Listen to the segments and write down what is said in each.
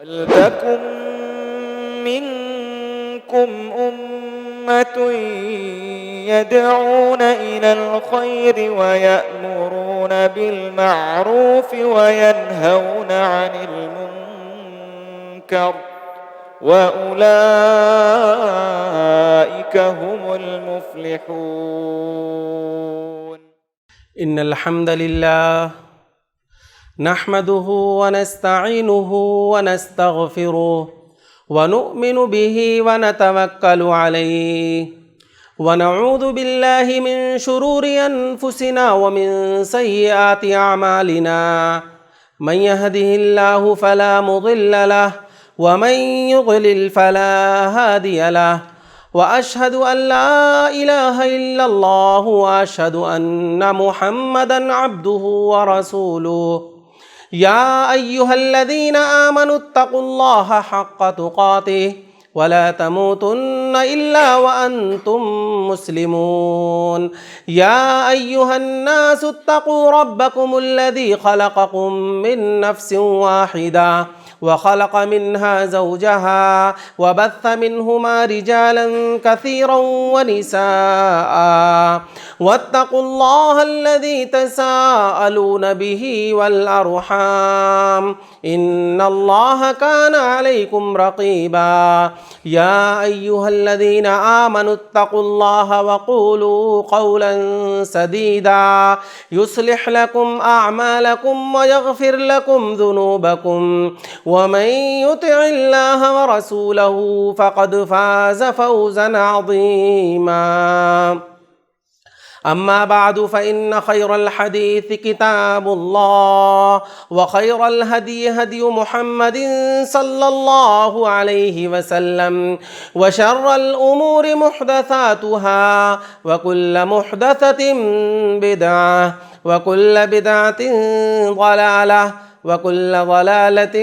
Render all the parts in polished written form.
وَلْتَكُن مِّنكُمْ أُمَّةٌ يَدْعُونَ إِلَى الْخَيْرِ وَيَأْمُرُونَ بِالْمَعْرُوفِ وَيَنْهَوْنَ عَنِ الْمُنكَرِ وَأُولَئِكَ هُمُ الْمُفْلِحُونَ. إن الحمد لله نحمده ونستعينه ونستغفره ونؤمن به ونتوكل عليه ونعوذ بالله من شرور أنفسنا ومن سيئات أعمالنا من يهده الله فلا مضل له ومن يضلل فلا هادي له وأشهد أن لا إله إلا الله وأشهد أن محمدًا عبده ورسوله يا أيها الذين آمنوا اتقوا الله حق تقاته ولا تموتن إلا وأنتم مسلمون يا أيها الناس اتقوا ربكم الذي خلقكم من نفس واحدة وخلق منها زوجها وبث منهما رجالا كثيرا ونساء واتقوا الله الذي تساءلون به والأرحام إن الله كان عليكم رقيبا يا أيها الذين آمنوا اتقوا الله وقولوا قولا سديدا يصلح لكم أعمالكم ويغفر لكم ذنوبكم ومن يطع الله ورسوله فقد فاز فوزا عظيما أما بعد فإن خير الحديث كتاب الله وخير الهدي هدي محمد صلى الله عليه وسلم وشر الأمور محدثاتها وكل محدثة بدعة وكل بدعة ضلالة وكل ضلالة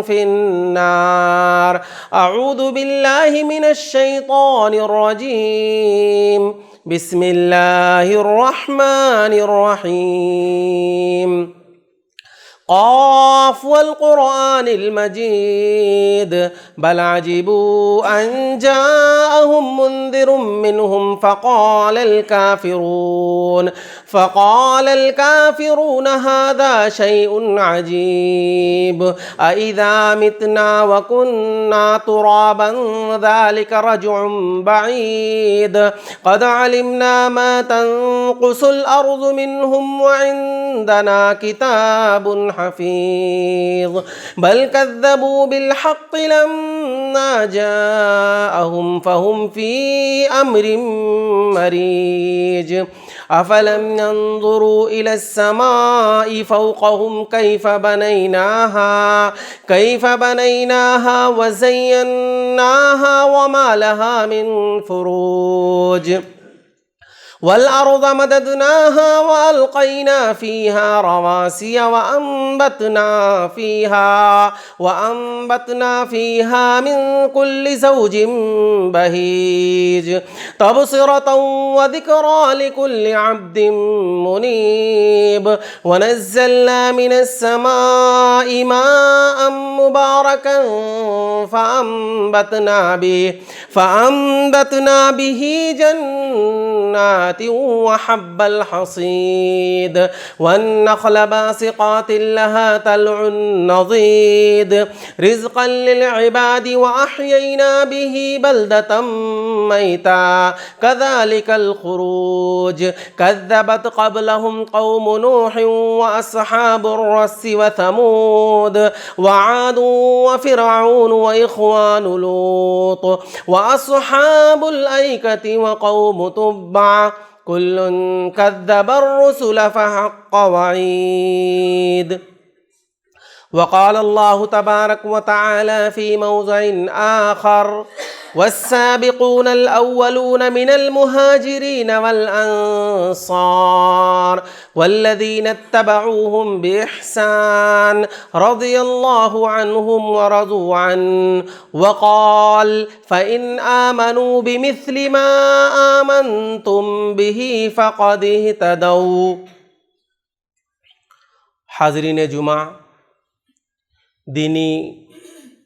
في النار. أعوذ بالله من الشيطان الرجيم. بسم الله الرحمن الرحيم. قاف والقرآن المجيد بل عجبوا أن جاءهم منذر منهم فقال الكافرون هذا شيء عجيب أإذا متنا وكنا ترابا ذلك رجع بعيد قد علمنا ما تنقص الأرض منهم وعندنا كتاب حفيظ بل كذبوا بالحق لما جاءهم فهم في أمر مريج أفلم ينظروا إلى السماء فوقهم كيف بنيناها وزيناها وما لها من فروج والأرض مددناها وألقينا فيها رواسي وأنبتنا فيها من كل زوج بهيج تبصرة وذكرى لكل عبد منيب ونزلنا من السماء ماء مباركا فأنبتنا به جنات وحب الحصيد والنخل باسقات لها طلع نضيد رزقا للعباد وأحيينا به بلدة ميتا كذلك الخروج كذبت قبلهم قوم نوح وأصحاب الرس وثمود وعاد وفرعون وإخوان لوط وأصحاب الأيكة وقوم تبع كل كذب الرسل فحق وعيد. وقال الله تبارك وتعالى في موضع آخر والسابقون الأولون من المهاجرين والأنصار والذين اتبعوهم بإحسان رضي الله عنهم ورضوا عنه وقال فإن آمنوا بمثل ما آمنتم به فقد اهتدوا. حاضرین جمعہ، دینی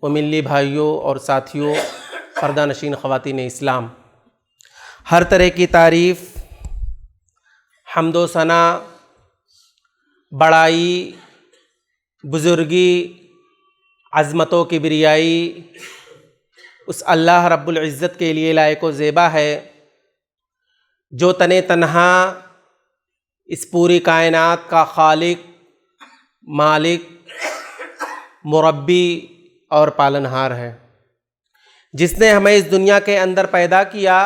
و ملی بھائیوں اور ساتھیوں، پردہ نشین خواتین اسلام، ہر طرح کی تعریف، حمد و ثنا، بڑائی، بزرگی، عظمت و کبریائی اس اللہ رب العزت کے لیے لائق و زیبا ہے جو تنہا اس پوری کائنات کا خالق، مالک، مربی اور پالنہار ہے، جس نے ہمیں اس دنیا کے اندر پیدا کیا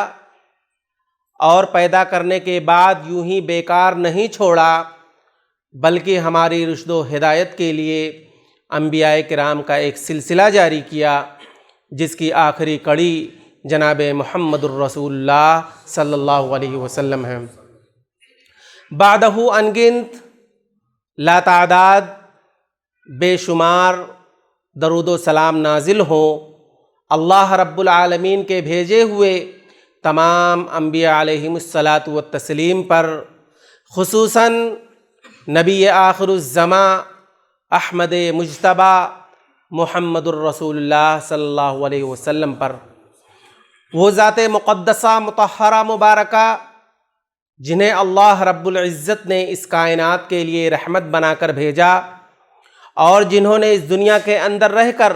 اور پیدا کرنے کے بعد یوں ہی بیکار نہیں چھوڑا، بلکہ ہماری رشد و ہدایت کے لیے انبیاء کرام کا ایک سلسلہ جاری کیا، جس کی آخری کڑی جناب محمد الرسول اللہ صلی اللہ علیہ وسلم ہے۔ بعدہ انگنت لاتعداد بے شمار درود و سلام نازل ہوں اللہ رب العالمین کے بھیجے ہوئے تمام انبیاء علیہم الصلاۃ والتسلیم پر، خصوصاً نبی آخر الزماں احمد مجتبیٰ محمد الرسول اللہ صلی اللہ علیہ وسلم پر، وہ ذات مقدسہ مطہرہ مبارکہ جنہیں اللہ رب العزت نے اس کائنات کے لیے رحمت بنا کر بھیجا، اور جنہوں نے اس دنیا کے اندر رہ کر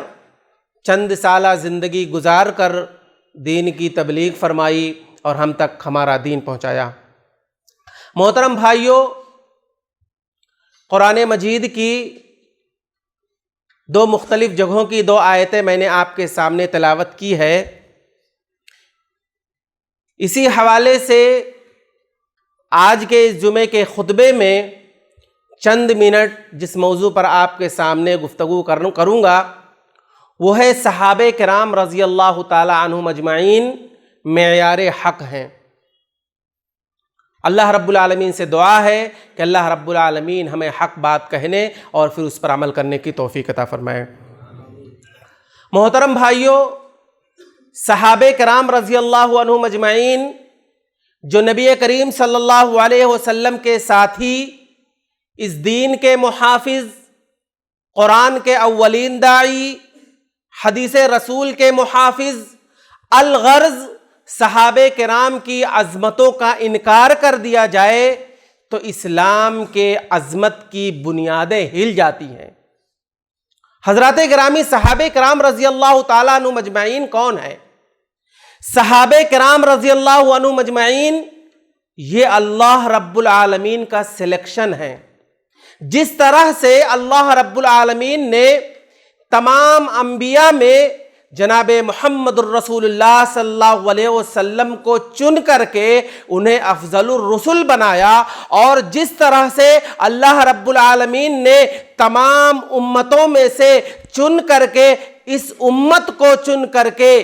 چند سالہ زندگی گزار کر دین کی تبلیغ فرمائی اور ہم تک ہمارا دین پہنچایا۔ محترم بھائیوں، قرآن مجید کی دو مختلف جگہوں کی دو آیتیں میں نے آپ کے سامنے تلاوت کی ہے۔ اسی حوالے سے آج کے اس جمعے کے خطبے میں چند منٹ جس موضوع پر آپ کے سامنے گفتگو کروں گا وہ ہے صحابہ کرام رضی اللہ تعالی عنہم اجمعین معیار حق ہیں۔ اللہ رب العالمین سے دعا ہے کہ اللہ رب العالمین ہمیں حق بات کہنے اور پھر اس پر عمل کرنے کی توفیق عطا فرمائے۔ محترم بھائیوں، صحابہ کرام رضی اللہ عنہم اجمعین جو نبی کریم صلی اللہ علیہ وسلم کے ساتھی، اس دین کے محافظ، قرآن کے اولین داعی، حدیث رسول کے محافظ، الغرض صحابہ کرام کی عظمتوں کا انکار کر دیا جائے تو اسلام کے عظمت کی بنیادیں ہل جاتی ہیں۔ حضرات گرامی، صحابہ کرام رضی اللہ تعالیٰ عنہ مجمعین کون ہیں؟ صحابہ کرام رضی اللہ عنہ مجمعین یہ اللہ رب العالمین کا سلیکشن ہے۔ جس طرح سے اللہ رب العالمین نے تمام انبیاء میں جناب محمد الرسول اللہ صلی اللہ علیہ وسلم کو چن کر کے انہیں افضل الرسل بنایا، اور جس طرح سے اللہ رب العالمین نے تمام امتوں میں سے چن کر کے اس امت کو چن کر کے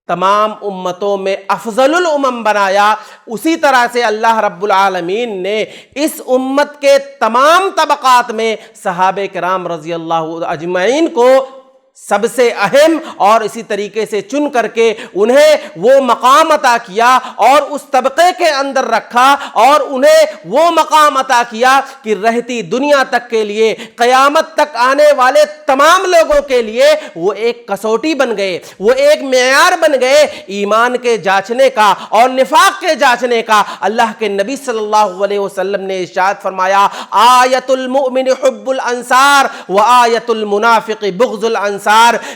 تمام امتوں میں افضل الامم بنایا، اسی طرح سے اللہ رب العالمین نے اس امت کے تمام طبقات میں صحابہ کرام رضی اللہ اجمعین کو سب سے اہم اور اسی طریقے سے چن کر کے انہیں وہ مقام عطا کیا اور اس طبقے کے اندر رکھا، اور انہیں وہ مقام عطا کیا کہ رہتی دنیا تک کے لیے، قیامت تک آنے والے تمام لوگوں کے لیے وہ ایک کسوٹی بن گئے، وہ ایک معیار بن گئے ایمان کے جانچنے کا اور نفاق کے جانچنے کا۔ اللہ کے نبی صلی اللہ علیہ وسلم نے ارشاد فرمایا، آیت المؤمن حب الانصار و آیت المنافق بغض الانصار،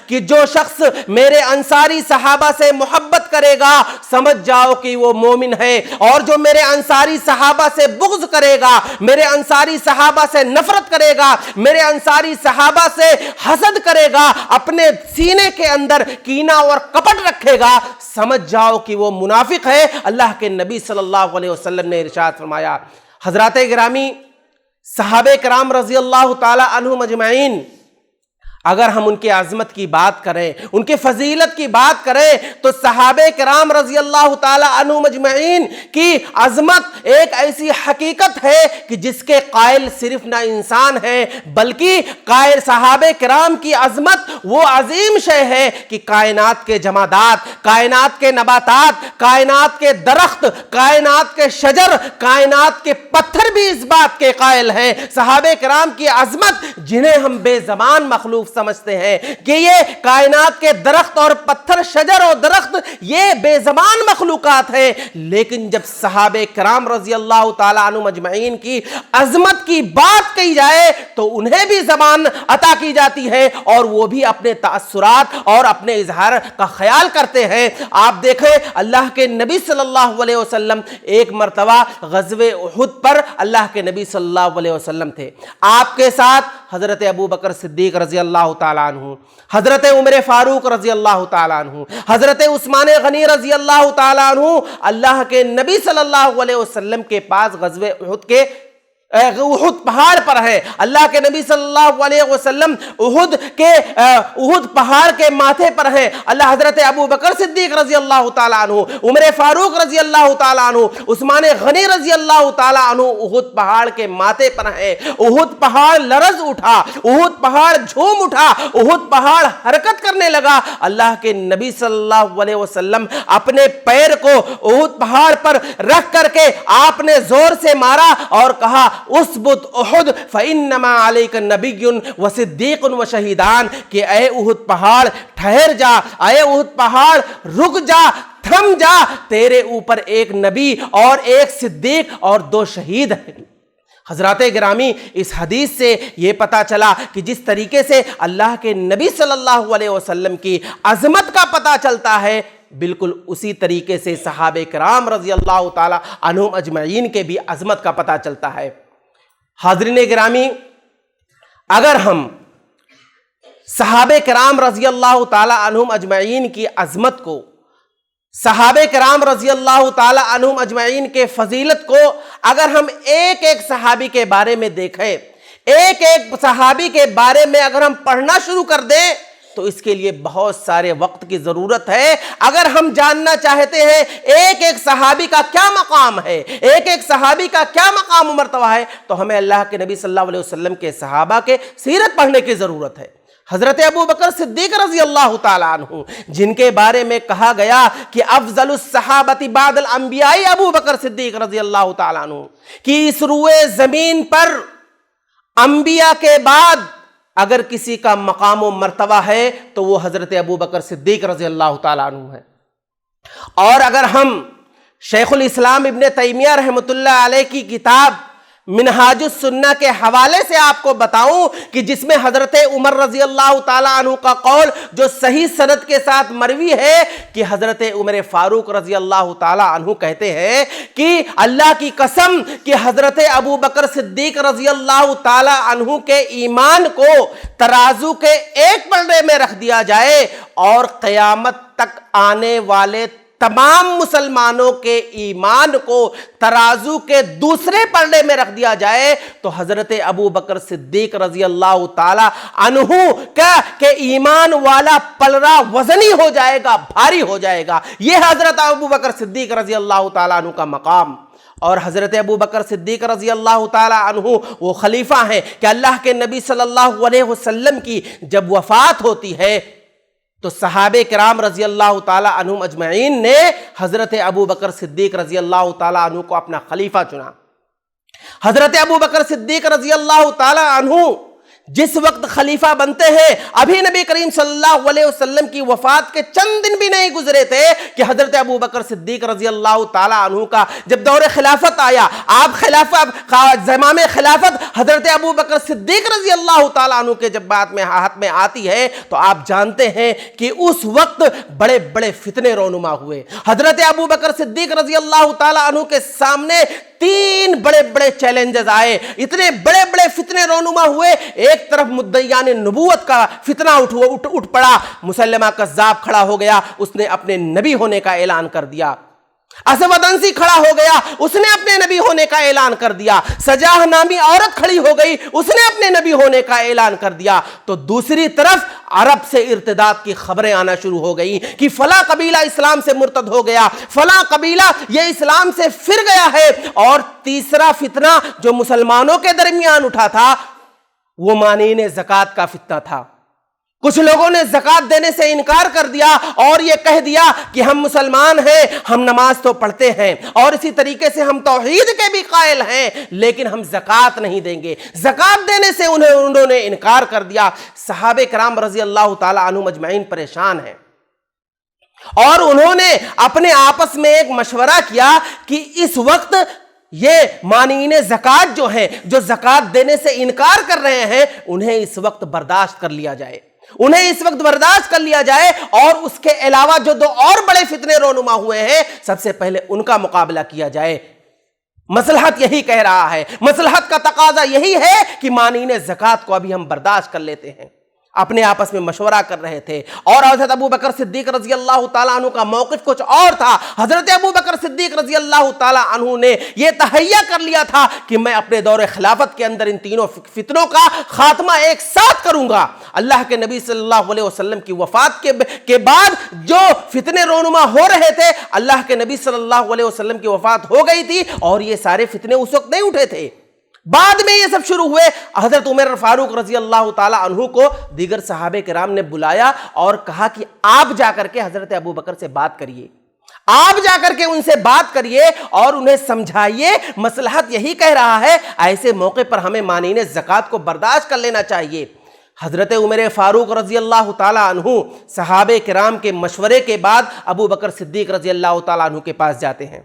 کہ جو شخص میرے انصاری صحابہ سے محبت کرے گا سمجھ جاؤ کہ وہ مومن ہے، اور جو میرے انصاری صحابہ سے بغض کرے گا، میرے انصاری صحابہ سے نفرت کرے گا، میرے انصاری صحابہ سے حسد کرے گا، اپنے سینے کے اندر کینہ اور کپٹ رکھے گا، سمجھ جاؤ کہ وہ منافق ہے۔ اللہ کے نبی صلی اللہ علیہ وسلم نے ارشاد فرمایا۔ حضرات گرامی، صحابہ کرام رضی اللہ تعالی عنہم اجمعین اگر ہم ان کی عظمت کی بات کریں، ان کی فضیلت کی بات کریں، تو صحابہ کرام رضی اللہ تعالی عنہم اجمعین کی عظمت ایک ایسی حقیقت ہے کہ جس کے قائل صرف نہ انسان ہے، بلکہ قائل صحابہ کرام کی عظمت وہ عظیم شے ہے کہ کائنات کے جمادات، کائنات کے نباتات، کائنات کے درخت، کائنات کے شجر، کائنات کے پتھر بھی اس بات کے قائل ہیں۔ صحابہ کرام کی عظمت جنہیں ہم بے زبان مخلوق سمجھتے ہیں کہ یہ کائنات کے درخت اور پتھر، شجر اور درخت یہ بے زبان مخلوقات ہیں، لیکن جب صحابہ کرام رضی اللہ تعالیٰ عنہم اجمعین کی عظمت کی بات کہی جائے تو انہیں بھی زبان عطا کی جاتی ہے اور وہ بھی اپنے تأثرات اور اپنے اظہار کا خیال کرتے ہیں۔ آپ دیکھیں اللہ کے نبی صلی اللہ علیہ وسلم ایک مرتبہ غزوہ احد پر اللہ کے نبی صلی اللہ علیہ وسلم تھے، آپ کے ساتھ حضرت ابوبکر صدیق رضی اللہ تعالیٰ عنہ، حضرت عمر فاروق رضی اللہ تعالیٰ عنہ، حضرت عثمان غنی رضی اللہ تعالیٰ عنہ اللہ کے نبی صلی اللہ علیہ وسلم کے پاس غزوہ احد پہاڑ پر ہے۔ اللہ کے نبی صلی اللہ علیہ وسلم احد پہاڑ کے ماتھے پر ہیں۔ اللہ حضرت ابوبکر صدیق رضی اللہ تعالیٰ عنہ، عمر فاروق رضی اللہ تعالیٰ عنہ، عثمان غنی رضی اللہ تعالیٰ عنہ احد پہاڑ کے ماتھے پر ہیں۔ احد پہاڑ لرز اٹھا، احد پہاڑ جھوم اٹھا، احد پہاڑ حرکت کرنے لگا۔ اللہ کے نبی صلی اللہ علیہ وسلم اپنے پیر کو احد پہاڑ پر رکھ کر کے آپ نے زور سے مارا اور کہا اثبت احد فانما علیک نبی و صدیق و شہیدان، کہ اے احد پہاڑ ٹھہر جا، اے احد پہاڑ رک جا، تھم جا، تیرے اوپر ایک نبی اور ایک صدیق اور 2 شہید ہیں۔ حضرات گرامی، اس حدیث سے یہ پتہ چلا کہ جس طریقے سے اللہ کے نبی صلی اللہ علیہ وسلم کی عظمت کا پتہ چلتا ہے، بالکل اسی طریقے سے صحابہ کرام رضی اللہ تعالی عنہم اجمعین کے بھی عظمت کا پتہ چلتا ہے۔ حاضرین گرامی، اگر ہم صحابہ کرام رضی اللہ تعالی عنہم اجمعین کی عظمت کو، صحابہ کرام رضی اللہ تعالی عنہم اجمعین کے فضیلت کو اگر ہم ایک ایک صحابی کے بارے میں دیکھیں، ایک ایک صحابی کے بارے میں اگر ہم پڑھنا شروع کر دیں تو اس کے لیے بہت سارے وقت کی ضرورت ہے۔ اگر ہم جاننا چاہتے ہیں ایک ایک صحابی کا کیا مقام ہے، ایک ایک صحابی کا کیا مقام و مرتبہ ہے، تو ہمیں اللہ کے نبی صلی اللہ علیہ وسلم کے صحابہ کے سیرت پڑھنے کی ضرورت ہے۔ حضرت ابوبکر صدیق رضی اللہ تعالیٰ عنہ، جن کے بارے میں کہا گیا کہ افضل الصحابہ بعد الانبیاء ابوبکر صدیق رضی اللہ تعالیٰ عنہ، کہ اس روئے زمین پر انبیاء کے بعد اگر کسی کا مقام و مرتبہ ہے تو وہ حضرت ابوبکر صدیق رضی اللہ تعالیٰ عنہ ہے۔ اور اگر ہم شیخ الاسلام ابن تیمیہ رحمۃ اللہ علیہ کی کتاب منہاج السنہ کے حوالے سے آپ کو بتاؤں کہ جس میں حضرت عمر رضی اللہ تعالیٰ عنہ کا قول جو صحیح سند کے ساتھ مروی ہے کہ حضرت عمر فاروق رضی اللہ تعالیٰ عنہ کہتے ہیں کہ اللہ کی قسم کہ حضرت ابوبکر صدیق رضی اللہ تعالیٰ عنہ کے ایمان کو ترازو کے ایک پلڑے میں رکھ دیا جائے اور قیامت تک آنے والے تمام مسلمانوں کے ایمان کو ترازو کے دوسرے پلڑے میں رکھ دیا جائے تو حضرت ابوبکر صدیق رضی اللہ تعالی عنہ کا کہ ایمان والا پلڑا وزنی ہو جائے گا، بھاری ہو جائے گا۔ یہ حضرت ابوبکر صدیق رضی اللہ تعالی عنہ کا مقام۔ اور حضرت ابوبکر صدیق رضی اللہ تعالی عنہ وہ خلیفہ ہیں کہ اللہ کے نبی صلی اللہ علیہ وسلم کی جب وفات ہوتی ہے تو صحابہ کرام رضی اللہ تعالی عنہم اجمعین نے حضرت ابوبکر صدیق رضی اللہ تعالی عنہ کو اپنا خلیفہ چنا۔ حضرت ابوبکر صدیق رضی اللہ تعالی عنہ جس وقت خلیفہ بنتے ہیں ابھی نبی کریم صلی اللہ علیہ وسلم کی وفات کے چند دن بھی نہیں گزرے تھے کہ حضرت ابوبکر صدیق رضی اللہ تعالی عنہ کا جب دور خلافت آیا، آپ زمام خلافت حضرت ابوبکر صدیق رضی اللہ تعالی عنہ کے جب بات میں ہاتھ میں آتی ہے تو آپ جانتے ہیں کہ اس وقت بڑے بڑے فتنے رونما ہوئے۔ حضرت ابوبکر صدیق رضی اللہ تعالی عنہ کے سامنے 3 بڑے بڑے چیلنجز آئے، اتنے بڑے بڑے فتنے رونما ہوئے۔ ایک طرف مدعیان نبوت کا فتنہ اٹھ پڑا، مسلمہ کذاب کھڑا ہو گیا، اس نے اپنے نبی ہونے کا اعلان کر دیا۔ اسود انسی کھڑا ہو گیا، اس نے اپنے نبی ہونے کا اعلان کر دیا۔ سجاہ نامی عورت کھڑی ہو گئی، اس نے اپنے نبی ہونے کا اعلان کر دیا۔ تو دوسری طرف عرب سے ارتداد کی خبریں آنا شروع ہو گئی کہ فلاں قبیلہ اسلام سے مرتد ہو گیا، فلاں قبیلہ یہ اسلام سے پھر گیا ہے۔ اور تیسرا فتنہ جو مسلمانوں کے درمیان اٹھا تھا وہ مانعین زکوٰۃ کا فتنہ تھا۔ کچھ لوگوں نے زکوٰۃ دینے سے انکار کر دیا اور یہ کہہ دیا کہ ہم مسلمان ہیں، ہم نماز تو پڑھتے ہیں اور اسی طریقے سے ہم توحید کے بھی قائل ہیں، لیکن ہم زکوٰۃ نہیں دیں گے۔ زکوٰۃ دینے سے انہوں نے انکار کر دیا۔ صحابہ کرام رضی اللہ تعالی عنہم اجمعین پریشان ہیں اور انہوں نے اپنے آپس میں ایک مشورہ کیا کہ اس وقت یہ مانعین زکوٰۃ جو ہیں، جو زکوٰۃ دینے سے انکار کر رہے ہیں، انہیں اس وقت برداشت کر لیا جائے، انہیں اس وقت برداشت کر لیا جائے، اور اس کے علاوہ جو دو اور بڑے فتنے رونما ہوئے ہیں، سب سے پہلے ان کا مقابلہ کیا جائے۔ مصلحت یہی کہہ رہا ہے، مصلحت کا تقاضا یہی ہے کہ مانعین زکوٰۃ کو ابھی ہم برداشت کر لیتے ہیں۔ اپنے آپس میں مشورہ کر رہے تھے، اور حضرت ابو بکر صدیق رضی اللہ تعالیٰ عنہ کا موقف کچھ اور تھا۔ حضرت ابو بکر صدیق رضی اللہ تعالیٰ عنہ نے یہ تہیہ کر لیا تھا کہ میں اپنے دور خلافت کے اندر ان تینوں فتنوں کا خاتمہ ایک ساتھ کروں گا۔ اللہ کے نبی صلی اللہ علیہ وسلم کی وفات کے بعد جو فتنے رونما ہو رہے تھے، اللہ کے نبی صلی اللہ علیہ وسلم کی وفات ہو گئی تھی اور یہ سارے فتنے اس وقت نہیں اٹھے تھے، بعد میں یہ سب شروع ہوئے۔ حضرت عمر فاروق رضی اللہ تعالی عنہ کو دیگر صحابہ کرام نے بلایا اور کہا کہ آپ جا کر کے حضرت ابو بکر سے بات کریے، آپ جا کر کے ان سے بات کریے اور انہیں سمجھائیے، مصلحت یہی کہہ رہا ہے، ایسے موقع پر ہمیں مانعین زکوٰۃ کو برداشت کر لینا چاہیے۔ حضرت عمر فاروق رضی اللہ تعالی عنہ صحابہ کرام کے مشورے کے بعد ابو بکر صدیق رضی اللہ تعالی عنہ کے پاس جاتے ہیں۔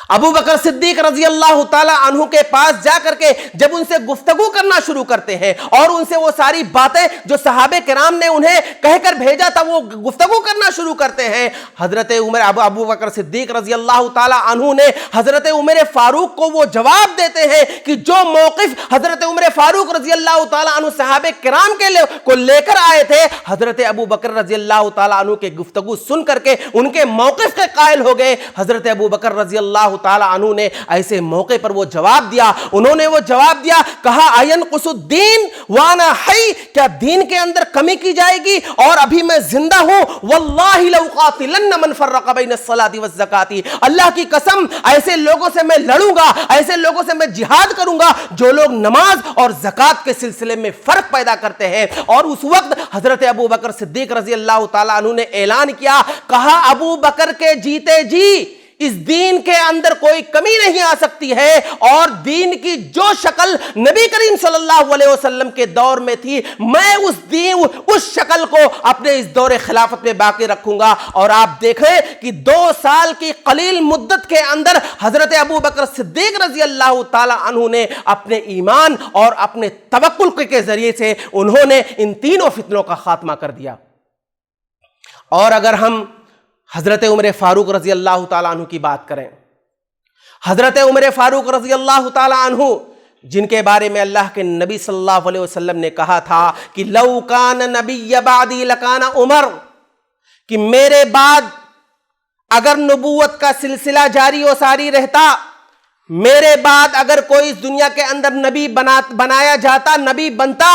ابو بکر صدیق رضی اللہ تعالی عنہ کے پاس جا کر کے جب ان سے گفتگو کرنا شروع کرتے ہیں اور ان سے وہ ساری باتیں جو صحابہ کرام نے انہیں کہہ کر بھیجا تھا وہ گفتگو کرنا شروع کرتے ہیں، حضرت ابو بکر صدیق رضی اللہ تعالی عنہ نے حضرت عمر فاروق کو وہ جواب دیتے ہیں کہ جو موقف حضرت عمر فاروق رضی اللہ تعالی عنہ صحابہ کرام کو لے کر آئے تھے، حضرت ابو بکر رضی اللہ تعالی عنہ کے گفتگو سن کر کے ان کے موقف کے قائل ہو گئے۔ حضرت ابو بکر رضی اللہ تعالی عنہ نے ایسے موقع پر وہ جواب دیا، انہوں نے وہ جواب دیا، کہا اینقص الدین وانا حی، کیا دین کے اندر کمی کی جائے گی اور ابھی میں زندہ ہوں؟ واللہ لأقاتلن من فرق بین الصلاۃ والزکاۃ، اللہ کی قسم ایسے لوگوں سے میں لڑوں گا، ایسے لوگوں سے میں جہاد کروں گا جو لوگ نماز اور زکوٰۃ کے سلسلے میں فرق پیدا کرتے ہیں۔ اور اس وقت حضرت ابو بکر صدیق رضی اللہ تعالیٰ عنہ نے اعلان کیا، کہا ابو بکر کے جیتے جی اس دین کے اندر کوئی کمی نہیں آ سکتی ہے، اور دین کی جو شکل نبی کریم صلی اللہ علیہ وسلم کے دور میں تھی میں اس شکل کو اپنے اس دور خلافت میں باقی رکھوں گا۔ اور آپ دیکھیں کہ 2 سال کی قلیل مدت کے اندر حضرت ابو بکر صدیق رضی اللہ تعالی عنہ نے اپنے ایمان اور اپنے توکل کے ذریعے سے انہوں نے ان تینوں فتنوں کا خاتمہ کر دیا۔ اور اگر ہم حضرت عمر فاروق رضی اللہ تعالیٰ عنہ کی بات کریں، حضرت عمر فاروق رضی اللہ تعالیٰ عنہ جن کے بارے میں اللہ کے نبی صلی اللہ علیہ وسلم نے کہا تھا کہ لو کان نبی بعدی لکان عمر، کہ میرے بعد اگر نبوت کا سلسلہ جاری و ساری رہتا، میرے بعد اگر کوئی اس دنیا کے اندر نبی بنایا جاتا، نبی بنتا،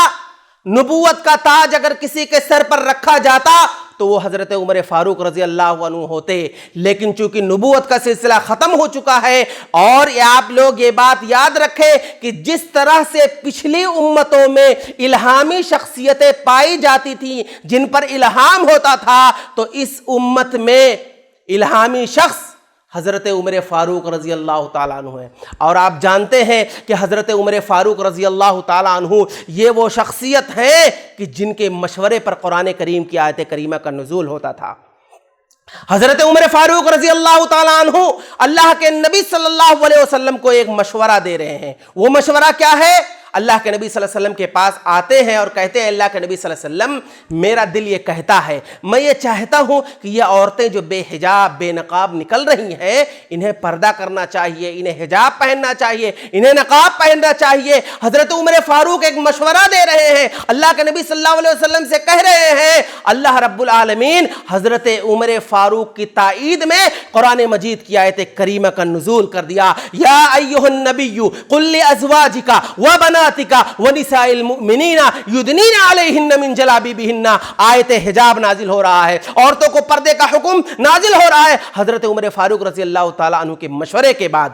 نبوت کا تاج اگر کسی کے سر پر رکھا جاتا تو وہ حضرت عمر فاروق رضی اللہ عنہ ہوتے۔ لیکن چونکہ نبوت کا سلسلہ ختم ہو چکا ہے، اور آپ لوگ یہ بات یاد رکھیں کہ جس طرح سے پچھلی امتوں میں الہامی شخصیتیں پائی جاتی تھیں جن پر الہام ہوتا تھا، تو اس امت میں الہامی شخص حضرت عمر فاروق رضی اللہ تعالیٰ عنہ ہے۔ اور آپ جانتے ہیں کہ حضرت عمر فاروق رضی اللہ تعالیٰ عنہ یہ وہ شخصیت ہیں کہ جن کے مشورے پر قرآن کریم کی آیت کریمہ کا نزول ہوتا تھا۔ حضرت عمر فاروق رضی اللہ تعالیٰ عنہ اللہ کے نبی صلی اللہ علیہ وسلم کو ایک مشورہ دے رہے ہیں۔ وہ مشورہ کیا ہے؟ اللہ کے نبی صلی اللہ علیہ وسلم کے پاس آتے ہیں اور کہتے ہیں اللہ کے نبی صلی اللہ علیہ وسلم میرا دل یہ کہتا ہے، میں یہ چاہتا ہوں کہ یہ عورتیں جو بے حجاب بے نقاب نکل رہی ہیں انہیں پردہ کرنا چاہیے، انہیں حجاب پہننا چاہیے، انہیں نقاب پہننا چاہیے۔ حضرت عمر فاروق ایک مشورہ دے رہے ہیں، اللہ کے نبی صلی اللہ علیہ وسلم سے کہہ رہے ہیں۔ اللہ رب العالمین حضرت عمر فاروق کی تائید میں قرآن مجید کی آیت کریمہ کا نزول کر دیا، یا ایھا النبی قل لازواجک وبناتک ونساء المؤمنین یدنین علیہن من جلابیبہن۔ آیت حجاب نازل ہو رہا ہے، عورتوں کو پردے کا حکم نازل ہو رہا ہے حضرت عمر فاروق رضی اللہ تعالیٰ عنہ کے مشورے کے بعد۔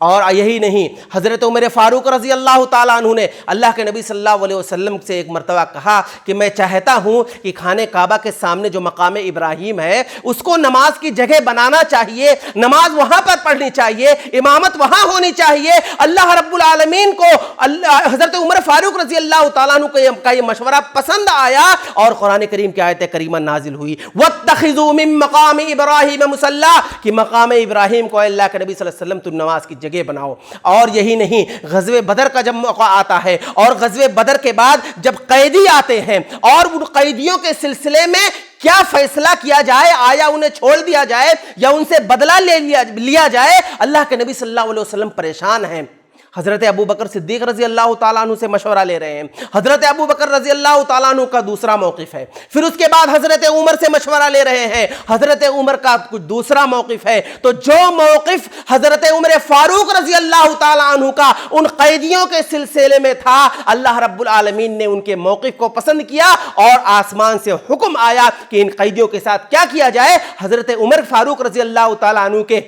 اور یہی نہیں، حضرت عمر فاروق رضی اللہ تعالیٰ عنہ نے اللہ کے نبی صلی اللہ علیہ وسلم سے ایک مرتبہ کہا کہ میں چاہتا ہوں کہ خانہ کعبہ کے سامنے جو مقام ابراہیم ہے اس کو نماز کی جگہ بنانا چاہیے، نماز وہاں پر پڑھنی چاہیے، امامت وہاں ہونی چاہیے۔ اللہ رب العالمین کو حضرت عمر فاروق رضی اللہ تعالیٰ عنہ کا یہ مشورہ پسند آیا اور قرآن کریم کی آیت کریمہ نازل ہوئی، وَاتَّخِذُوا مِن مَقَامِ إِبْرَاهِيمَ مُصَلًّى، کہ مقام ابراہیم کو اللہ کے نبی صلی اللہ علیہ وسلم تم نماز کی جگہ بناؤ۔ اور یہی نہیں، غزوہ بدر کا جب موقع آتا ہے اور غزوہ بدر کے بعد جب قیدی آتے ہیں اور ان قیدیوں کے سلسلے میں کیا فیصلہ کیا جائے، آیا انہیں چھوڑ دیا جائے یا ان سے بدلہ لیا جائے، اللہ کے نبی صلی اللہ علیہ وسلم پریشان ہیں۔ حضرت ابو بکر صدیق رضی اللہ تعالیٰ عنہ سے مشورہ لے رہے ہیں، حضرت ابو بکر رضی اللہ تعالیٰ عنہ کا دوسرا موقف ہے، پھر اس کے بعد حضرت عمر سے مشورہ لے رہے ہیں، حضرت عمر کا کچھ دوسرا موقف ہے۔ تو جو موقف حضرت عمر فاروق رضی اللہ تعالیٰ عنہ کا ان قیدیوں کے سلسلے میں تھا، اللہ رب العالمین نے ان کے موقف کو پسند کیا اور آسمان سے حکم آیا کہ ان قیدیوں کے ساتھ کیا کیا جائے۔ حضرت عمر فاروق رضی اللہ تعالیٰ عنہ کے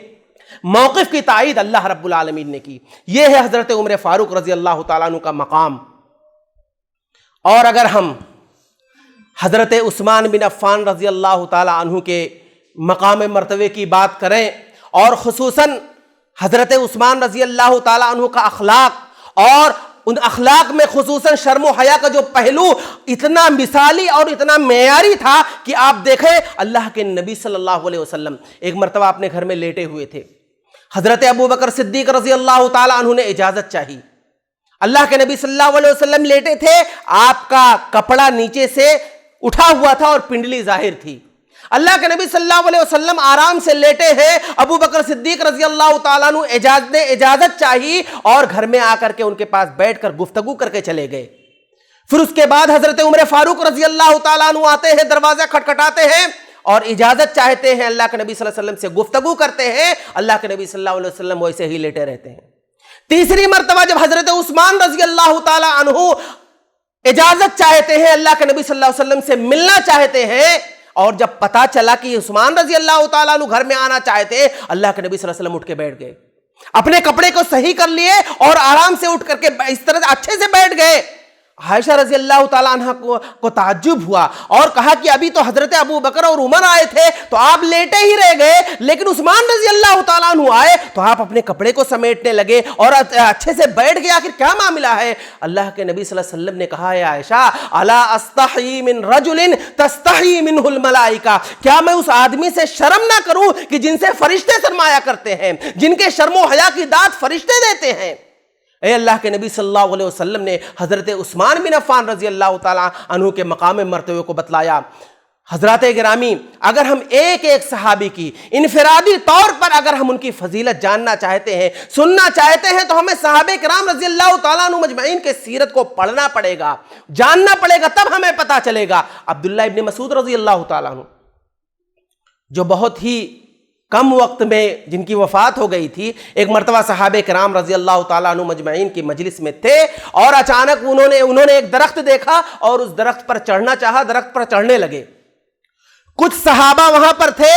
موقف کی تائید اللہ رب العالمین نے کی۔ یہ ہے حضرت عمر فاروق رضی اللہ تعالیٰ عنہ کا مقام۔ اور اگر ہم حضرت عثمان بن عفان رضی اللہ تعالیٰ عنہ کے مقام مرتبے کی بات کریں اور خصوصاً حضرت عثمان رضی اللہ تعالیٰ عنہ کا اخلاق، اور ان اخلاق میں خصوصاً شرم و حیا کا جو پہلو اتنا مثالی اور اتنا معیاری تھا کہ آپ دیکھیں اللہ کے نبی صلی اللہ علیہ وسلم ایک مرتبہ اپنے گھر میں لیٹے ہوئے تھے، حضرت ابو بکر صدیق رضی اللہ تعالیٰ عنہ نے اجازت چاہی، اللہ کے نبی صلی اللہ علیہ وسلم لیٹے تھے، آپ کا کپڑا نیچے سے اٹھا ہوا تھا اور پنڈلی ظاہر تھی، اللہ کے نبی صلی اللہ علیہ وسلم آرام سے لیٹے ہیں، ابو بکر صدیق رضی اللہ تعالیٰ عنہ نے اجازت چاہی اور گھر میں آ کر کے ان کے پاس بیٹھ کر گفتگو کر کے چلے گئے۔ پھر اس کے بعد حضرت عمر فاروق رضی اللہ تعالیٰ عنہ آتے ہیں، دروازہ کھٹکھٹاتے ہیں اور اجازت چاہتے ہیں، اللہ کے نبی صلی اللہ علیہ وسلم سے گفتگو کرتے ہیں، اللہ کے نبی صلی اللہ علیہ وسلم ویسے ہی لیٹے رہتے ہیں۔ تیسری مرتبہ جب حضرت عثمان رضی اللہ تعالیٰ عنہ اجازت چاہتے ہیں، اللہ کے نبی صلی اللہ علیہ وسلم سے ملنا چاہتے ہیں، اور جب پتا چلا کہ عثمان رضی اللہ تعالیٰ عنہ گھر میں آنا چاہتے ہیں، اللہ کے نبی صلی اللہ علیہ وسلم اٹھ کے بیٹھ گئے، اپنے کپڑے کو صحیح کر لیے اور آرام سے اٹھ کر کے اس طرح سے اچھے سے بیٹھ گئے۔ عائشہ رضی اللہ تعالیٰ عنہ کو تعجب ہوا اور کہا کہ ابھی تو حضرت ابو بکر اور عمر آئے تھے تو آپ لیٹے ہی رہ گئے، لیکن عثمان رضی اللہ تعالیٰ عنہ آئے تو آپ اپنے کپڑے کو سمیٹنے لگے اور اچھے سے بیٹھ گئے، آخر کیا معاملہ ہے؟ اللہ کے نبی صلی اللہ علیہ وسلم نے کہا ہے عائشہ الا استحی من رجل تستحی منہ الملائکہ، کیا میں اس آدمی سے شرم نہ کروں کہ جن سے فرشتے سرمایا کرتے ہیں، جن کے شرم و حیا کی داد فرشتے دیتے ہیں؟ اے اللہ کے نبی صلی اللہ علیہ وسلم نے حضرت عثمان بن عفان رضی اللہ تعالیٰ عنہ کے مقام مرتبے کو بتلایا۔ حضرات گرامی، اگر ہم ایک ایک صحابی کی انفرادی طور پر اگر ہم ان کی فضیلت جاننا چاہتے ہیں، سننا چاہتے ہیں، تو ہمیں صحابہ کرام رضی اللہ تعالیٰ عنہ مجمعین کے سیرت کو پڑھنا پڑے گا، جاننا پڑے گا، تب ہمیں پتہ چلے گا۔ عبداللہ ابن مسعود رضی اللہ تعالیٰ عنہ جو بہت ہی کم وقت میں جن کی وفات ہو گئی تھی، ایک مرتبہ صحابہ کرام رضی اللہ تعالیٰ عنہ مجمعین کی مجلس میں تھے اور اچانک انہوں نے ایک درخت دیکھا اور اس درخت پر چڑھنا چاہا، درخت پر چڑھنے لگے۔ کچھ صحابہ وہاں پر تھے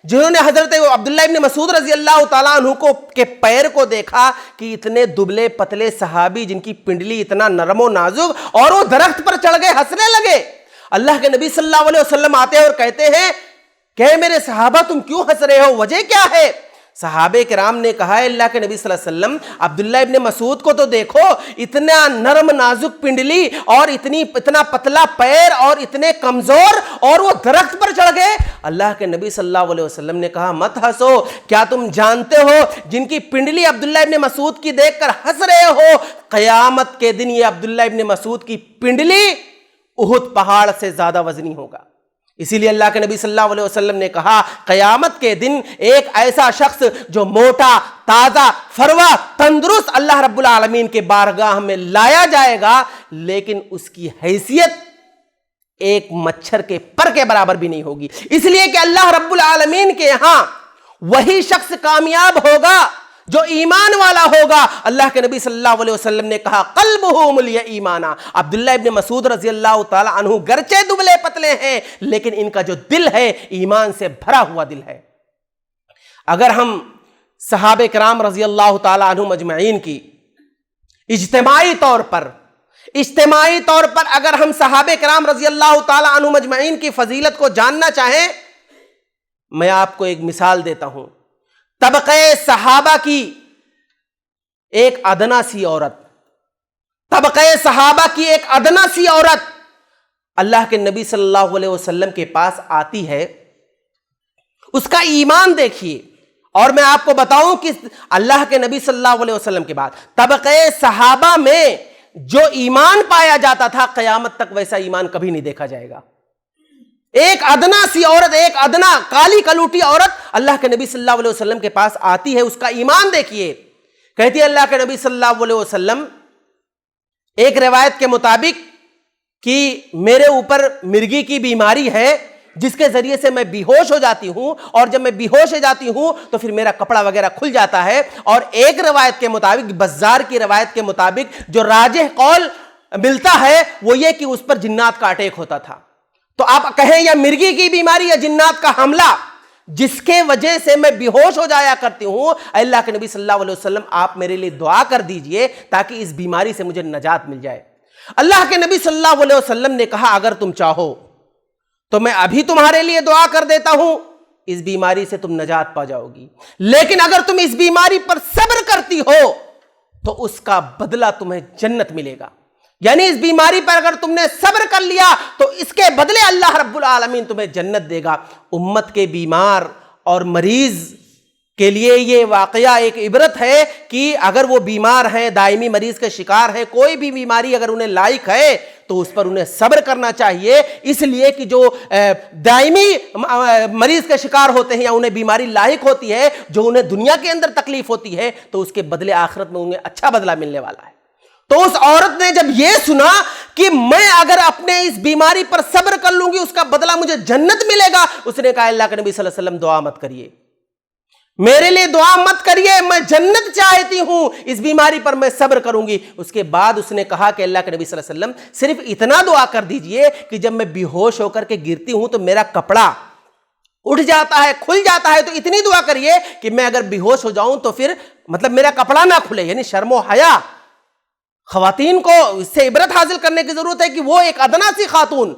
جنہوں نے حضرت عبداللہ ابن مسعود رضی اللہ تعالیٰ عنہ کے پیر کو دیکھا کہ اتنے دبلے پتلے صحابی جن کی پنڈلی اتنا نرم و نازک، اور وہ درخت پر چڑھ گئے، ہنسنے لگے۔ اللہ کے نبی صلی اللہ علیہ وسلم آتے ہیں اور کہتے ہیں کہ میرے صحابہ تم کیوں ہنس رہے ہو، وجہ کیا ہے؟ صحابہ کرام نے کہا ہے اللہ کے نبی صلی اللہ علیہ وسلم عبداللہ ابن مسعود کو تو دیکھو، اتنا نرم نازک پنڈلی اور اتنا پتلا پیر اور اتنے کمزور، اور وہ درخت پر چڑھ گئے۔ اللہ کے نبی صلی اللہ علیہ وسلم نے کہا مت ہنسو، کیا تم جانتے ہو جن کی پنڈلی عبداللہ ابن مسعود کی دیکھ کر ہنس رہے ہو، قیامت کے دن یہ عبداللہ ابن مسعود کی پنڈلی احد پہاڑ سے زیادہ وزنی ہوگا۔ اسی لیے اللہ کے نبی صلی اللہ علیہ وسلم نے کہا قیامت کے دن ایک ایسا شخص جو موٹا، تازہ، فروا، تندرست اللہ رب العالمین کے بارگاہ میں لایا جائے گا، لیکن اس کی حیثیت ایک مچھر کے پر کے برابر بھی نہیں ہوگی، اس لیے کہ اللہ رب العالمین کے یہاں وہی شخص کامیاب ہوگا جو ایمان والا ہوگا۔ اللہ کے نبی صلی اللہ علیہ وسلم نے کہا قلبہ ملیء ایمانا، عبداللہ ابن مسعود رضی اللہ تعالی عنہ گرچہ دبلے پتلے ہیں لیکن ان کا جو دل ہے ایمان سے بھرا ہوا دل ہے۔ اگر ہم صحابہ کرام رضی اللہ تعالی عنہم اجمعین کی اجتماعی طور پر اگر ہم صحابہ کرام رضی اللہ تعالی عنہم اجمعین کی فضیلت کو جاننا چاہیں، میں آپ کو ایک مثال دیتا ہوں۔ طبقہ صحابہ کی ایک ادنا سی عورت اللہ کے نبی صلی اللہ علیہ وسلم کے پاس آتی ہے، اس کا ایمان دیکھیے۔ اور میں آپ کو بتاؤں کہ اللہ کے نبی صلی اللہ علیہ وسلم کے بعد طبقہ صحابہ میں جو ایمان پایا جاتا تھا، قیامت تک ویسا ایمان کبھی نہیں دیکھا جائے گا۔ ایک ادنا سی عورت، ایک ادنا کالی کلوٹی عورت اللہ کے نبی صلی اللہ علیہ وسلم کے پاس آتی ہے، اس کا ایمان دیکھیے۔ کہتی ہے اللہ کے نبی صلی اللہ علیہ وسلم، ایک روایت کے مطابق کہ میرے اوپر مرگی کی بیماری ہے جس کے ذریعے سے میں بے ہوش ہو جاتی ہوں، اور جب میں بے ہوش ہو جاتی ہوں تو پھر میرا کپڑا وغیرہ کھل جاتا ہے۔ اور ایک روایت کے مطابق، بزار کی روایت کے مطابق جو راجح قول ملتا ہے وہ یہ کہ اس پر جنات کا اٹیک ہوتا تھا۔ تو آپ کہیں یا مرگی کی بیماری یا جنات کا حملہ، جس کے وجہ سے میں بے ہوش ہو جایا کرتی ہوں، اللہ کے نبی صلی اللہ علیہ وسلم آپ میرے لیے دعا کر دیجئے تاکہ اس بیماری سے مجھے نجات مل جائے۔ اللہ کے نبی صلی اللہ علیہ وسلم نے کہا اگر تم چاہو تو میں ابھی تمہارے لیے دعا کر دیتا ہوں، اس بیماری سے تم نجات پا جاؤ گی، لیکن اگر تم اس بیماری پر صبر کرتی ہو تو اس کا بدلہ تمہیں جنت ملے گا۔ یعنی اس بیماری پر اگر تم نے صبر کر لیا تو اس کے بدلے اللہ رب العالمین تمہیں جنت دے گا۔ امت کے بیمار اور مریض کے لیے یہ واقعہ ایک عبرت ہے کہ اگر وہ بیمار ہیں، دائمی مریض کے شکار ہیں، کوئی بھی بیماری اگر انہیں لاحق ہے تو اس پر انہیں صبر کرنا چاہیے، اس لیے کہ جو دائمی مریض کے شکار ہوتے ہیں یا انہیں بیماری لاحق ہوتی ہے، جو انہیں دنیا کے اندر تکلیف ہوتی ہے، تو اس کے بدلے آخرت میں انہیں اچھا بدلہ ملنے والا ہے۔ تو اس عورت نے جب یہ سنا کہ میں اگر اپنے اس بیماری پر صبر کر لوں گی اس کا بدلہ مجھے جنت ملے گا، اس نے کہا اللہ کے نبی صلی اللہ علیہ وسلم دعا مت کریے، میرے لیے دعا مت کریے، میں جنت چاہتی ہوں، اس بیماری پر میں صبر کروں گی۔ اس کے بعد اس نے کہا کہ اللہ کے نبی صلی اللہ علیہ وسلم صرف اتنا دعا کر دیجئے کہ جب میں بے ہوش ہو کر کے گرتی ہوں تو میرا کپڑا اٹھ جاتا ہے، کھل جاتا ہے، تو اتنی دعا کریے کہ میں اگر بے ہوش ہو جاؤں تو پھر مطلب میرا کپڑا نہ کھلے۔ یعنی شرم و حیا، خواتین کو اس سے عبرت حاصل کرنے کی ضرورت ہے کہ وہ ایک ادنا سی خاتون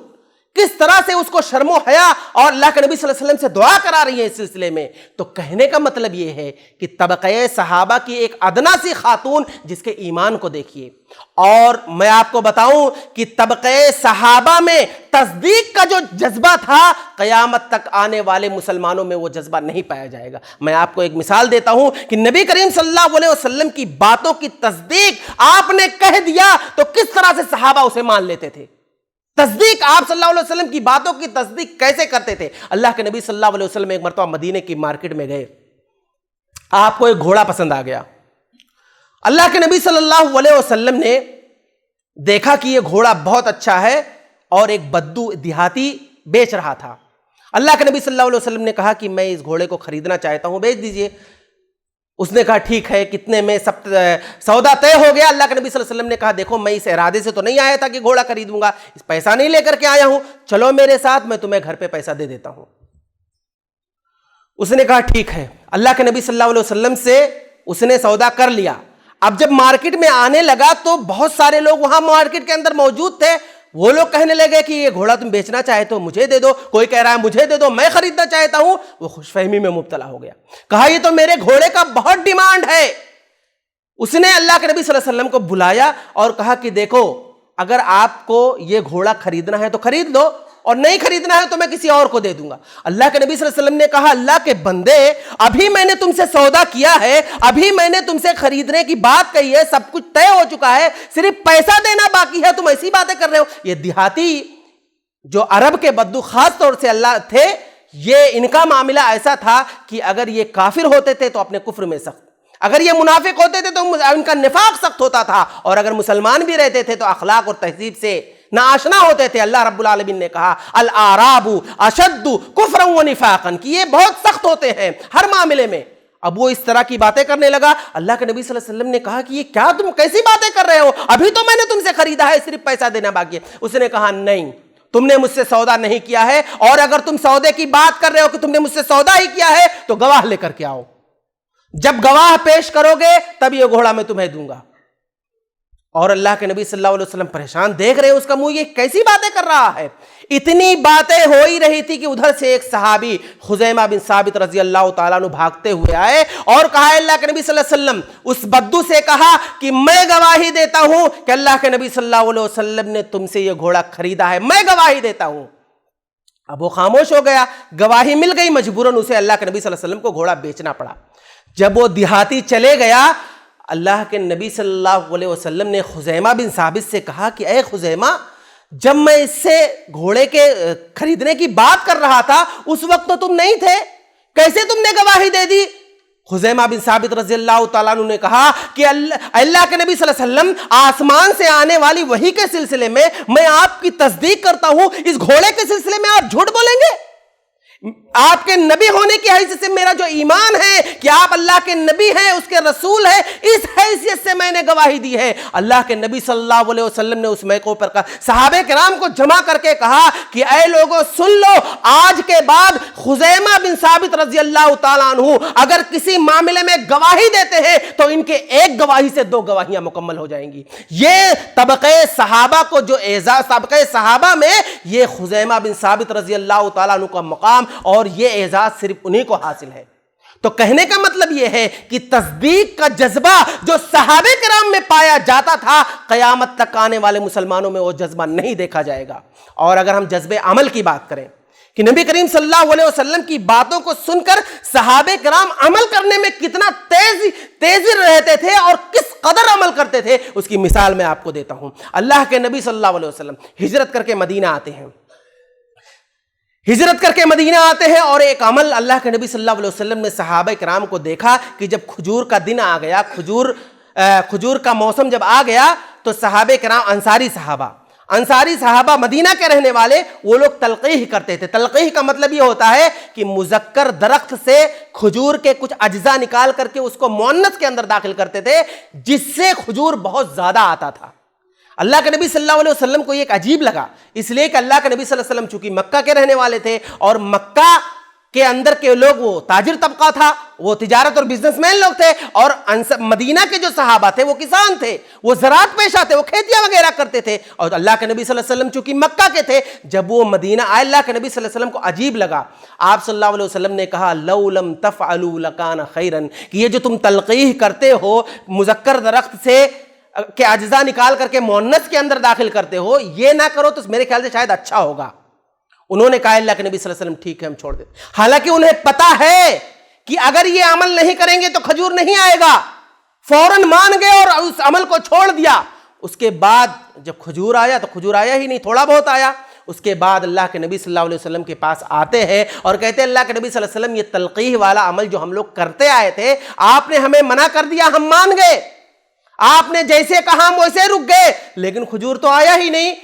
کس طرح سے اس کو شرم و حیا اور اللہ کے نبی صلی اللہ علیہ وسلم سے دعا کرا رہی ہے اس سلسلے میں۔ تو کہنے کا مطلب یہ ہے کہ طبقہ صحابہ کی ایک ادنا سی خاتون جس کے ایمان کو دیکھیے۔ اور میں آپ کو بتاؤں کہ طبقہ صحابہ میں تصدیق کا جو جذبہ تھا، قیامت تک آنے والے مسلمانوں میں وہ جذبہ نہیں پایا جائے گا۔ میں آپ کو ایک مثال دیتا ہوں کہ نبی کریم صلی اللہ علیہ وسلم کی باتوں کی تصدیق آپ نے کہہ دیا تو کس طرح سے صحابہ اسے مان لیتے تھے۔ تصدیق، آپ صلی اللہ علیہ وسلم کی باتوں کی تصدیق کیسے کرتے تھے۔ اللہ کے نبی صلی اللہ علیہ وسلم ایک مرتبہ مدینے کی مارکیٹ میں گئے، آپ کو ایک گھوڑا پسند آ گیا۔ اللہ کے نبی صلی اللہ علیہ وسلم نے دیکھا کہ یہ گھوڑا بہت اچھا ہے اور ایک بدو دیہاتی بیچ رہا تھا۔ اللہ کے نبی صلی اللہ علیہ وسلم نے کہا کہ میں اس گھوڑے کو خریدنا چاہتا ہوں، بیچ دیجئے۔ اس نے کہا ٹھیک ہے، کتنے میں؟ سب سودا طے ہو گیا۔ اللہ کے نبی صلی اللہ علیہ وسلم نے کہا دیکھو میں اس ارادے سے تو نہیں آیا تھا کہ گھوڑا خریدوں گا، اس پیسہ نہیں لے کر کے آیا ہوں، چلو میرے ساتھ، میں تمہیں گھر پہ پیسہ دے دیتا ہوں۔ اس نے کہا ٹھیک ہے۔ اللہ کے نبی صلی اللہ علیہ وسلم سے اس نے سودا کر لیا۔ اب جب مارکیٹ میں آنے لگا تو بہت سارے لوگ وہاں مارکیٹ کے اندر موجود تھے، وہ لوگ کہنے لگے کہ یہ گھوڑا تم بیچنا چاہے تو مجھے دے دو، کوئی کہہ رہا ہے مجھے دے دو، میں خریدنا چاہتا ہوں۔ وہ خوش فہمی میں مبتلا ہو گیا، کہا یہ تو میرے گھوڑے کا بہت ڈیمانڈ ہے۔ اس نے اللہ کے نبی صلی اللہ علیہ وسلم کو بلایا اور کہا کہ دیکھو اگر آپ کو یہ گھوڑا خریدنا ہے تو خرید لو، اور نہیں خریدنا ہے تو میں کسی اور کو دے دوں گا۔ اللہ کے نبی صلی اللہ علیہ وسلم نے کہا اللہ کے بندے، ابھی میں نے تم سے سودا کیا ہے، ابھی میں نے تم سے خریدنے کی بات کہی ہے، سب کچھ طے ہو چکا ہے، صرف پیسہ دینا باقی ہے، تم ایسی باتیں کر رہے ہو۔ یہ دیہاتی جو عرب کے بدو خاص طور سے اللہ تھے، یہ ان کا معاملہ ایسا تھا کہ اگر یہ کافر ہوتے تھے تو اپنے کفر میں سخت، اگر یہ منافق ہوتے تھے تو ان کا نفاق سخت ہوتا تھا، اور اگر مسلمان بھی رہتے تھے تو اخلاق اور تہذیب سے ناآشنا ہوتے تھے۔ اللہ رب العالمین نے کہا الاعراب اشد کفرا ونفاقا، کہ یہ بہت سخت ہوتے ہیں ہر معاملے میں۔ اب وہ اس طرح کی باتیں کرنے لگا۔ اللہ کے نبی صلی اللہ علیہ وسلم نے کہا کہ یہ کیا تم کیسی باتیں کر رہے ہو، ابھی تو میں نے تم سے خریدا ہے، صرف پیسہ دینا باقی ہے۔ اس نے کہا نہیں، تم نے مجھ سے سودا نہیں کیا ہے، اور اگر تم سودے کی بات کر رہے ہو کہ تم نے مجھ سے سودا ہی کیا ہے تو گواہ لے کر کے آؤ۔ جب گواہ پیش کرو گے تب یہ گھوڑا میں تمہیں دوں گا۔ اور اللہ کے نبی صلی اللہ علیہ وسلم پریشان دیکھ رہے ہیں اس کا منہ یہ کیسی باتیں کر رہا ہے۔ اتنی باتیں ہو ہی رہی تھی کہ ادھر سے ایک صحابی خزیمہ بن ثابت رضی اللہ تعالیٰ عنہ بھاگتے ہوئے آئے اور کہا اللہ کے نبی صلی اللہ علیہ وسلم، اس بدو سے کہا کہ میں گواہی دیتا ہوں کہ اللہ کے نبی صلی اللہ علیہ وسلم نے تم سے یہ گھوڑا خریدا ہے، میں گواہی دیتا ہوں۔ اب وہ خاموش ہو گیا، گواہی مل گئی، مجبوراً اسے اللہ کے نبی صلی اللہ علیہ وسلم کو گھوڑا بیچنا پڑا۔ جب وہ دیہاتی چلے گیا، اللہ کے نبی صلی اللہ علیہ وسلم نے خزیمہ بن ثابت سے کہا کہ اے خزیمہ، جب میں اس سے گھوڑے کے خریدنے کی بات کر رہا تھا اس وقت تو تم نہیں تھے، کیسے تم نے گواہی دے دی؟ خزیمہ بن ثابت رضی اللہ تعالیٰ عنہ نے کہا کہ اللہ کے نبی صلی اللہ علیہ وسلم آسمان سے آنے والی وحی کے سلسلے میں آپ کی تصدیق کرتا ہوں، اس گھوڑے کے سلسلے میں آپ جھوٹ بولیں گے؟ آپ کے نبی ہونے کی حیثیت سے میرا جو ایمان ہے کہ آپ اللہ کے نبی ہیں، اس کے رسول ہیں، اس حیثیت سے میں نے گواہی دی ہے۔ اللہ کے نبی صلی اللہ علیہ وسلم نے اس موقع پر کہا، صحابہ کرام کو جمع کر کے کہا کہ اے لوگوں سن لو، آج کے بعد خزیمہ بن ثابت رضی اللہ تعالیٰ عنہ اگر کسی معاملے میں گواہی دیتے ہیں تو ان کے ایک گواہی سے 2 گواہیاں مکمل ہو جائیں گی۔ یہ طبقہ صحابہ کو جو اعزاز، طبقہ صحابہ میں یہ خزیمہ بن ثابت رضی اللہ تعالیٰ عنہ کا مقام اور یہ اعزاز صرف انہی کو حاصل ہے۔ تو کہنے کا مطلب یہ ہے کہ تصدیق کا جذبہ جو صحابہ کرام میں پایا جاتا تھا، قیامت تک آنے والے مسلمانوں میں وہ جذبہ نہیں دیکھا جائے گا۔ اور اگر ہم جذبے عمل کی بات کریں کہ نبی کریم صلی اللہ علیہ وسلم کی باتوں کو سن کر صحابہ کرام عمل کرنے میں کتنا تیزی رہتے تھے اور کس قدر عمل کرتے تھے، اس کی مثال میں آپ کو دیتا ہوں۔ اللہ کے نبی صلی اللہ علیہ وسلم ہجرت کر کے مدینہ آتے ہیں، اور ایک عمل اللہ کے نبی صلی اللہ علیہ وسلم نے صحابہ کرام کو دیکھا کہ جب کھجور کا دن آ گیا، کھجور کا موسم جب آ گیا تو صحابہ کرام، انصاری صحابہ مدینہ کے رہنے والے، وہ لوگ تلقیح کرتے تھے۔ تلقیح کا مطلب یہ ہوتا ہے کہ مذکر درخت سے کھجور کے کچھ اجزاء نکال کر کے اس کو مؤنث کے اندر داخل کرتے تھے، جس سے کھجور بہت زیادہ آتا تھا۔ اللہ کے نبی صلی اللہ علیہ وسلم کو یہ ایک عجیب لگا، اس لیے کہ اللہ کے نبی صلی اللہ علیہ وسلم چونکہ مکہ کے رہنے والے تھے اور مکہ کے اندر کے لوگ وہ تاجر طبقہ تھا، وہ تجارت اور بزنس مین لوگ تھے، اور مدینہ کے جو صحابہ تھے وہ کسان تھے، وہ زراعت پیشہ تھے، وہ کھیتیاں وغیرہ کرتے تھے۔ اور اللہ کے نبی صلی اللہ علیہ وسلم چونکہ مکہ کے تھے، جب وہ مدینہ آئے اللہ کے نبی صلی اللہ علیہ وسلم کو عجیب لگا۔ آپ صلی اللہ علیہ وسلم نے کہا لو لم تفعلوا لکان خیرا، کہ یہ جو تم تلقیح کرتے ہو، مذکر درخت سے کہ اجزاء نکال کر کے مؤنث کے اندر داخل کرتے ہو، یہ نہ کرو تو میرے خیال سے شاید اچھا ہوگا۔ انہوں نے کہا اللہ کے نبی صلی اللہ علیہ وسلم ٹھیک ہے ہم چھوڑ دیتے، حالانکہ انہیں پتا ہے کہ اگر یہ عمل نہیں کریں گے تو کھجور نہیں آئے گا۔ فوراً مان گئے اور اس عمل کو چھوڑ دیا۔ اس کے بعد جب کھجور آیا تو کھجور آیا ہی نہیں، تھوڑا بہت آیا۔ اس کے بعد اللہ کے نبی صلی اللہ علیہ وسلم کے پاس آتے ہیں اور کہتے ہیں اللہ کے نبی صلی اللہ علیہ وسلم، یہ تلقیح والا عمل جو ہم لوگ کرتے آئے تھے، آپ نے ہمیں منع کر دیا، ہم مان گئے، آپ نے جیسے کہا ہم ویسے رک گئے، لیکن کھجور تو آیا ہی نہیں،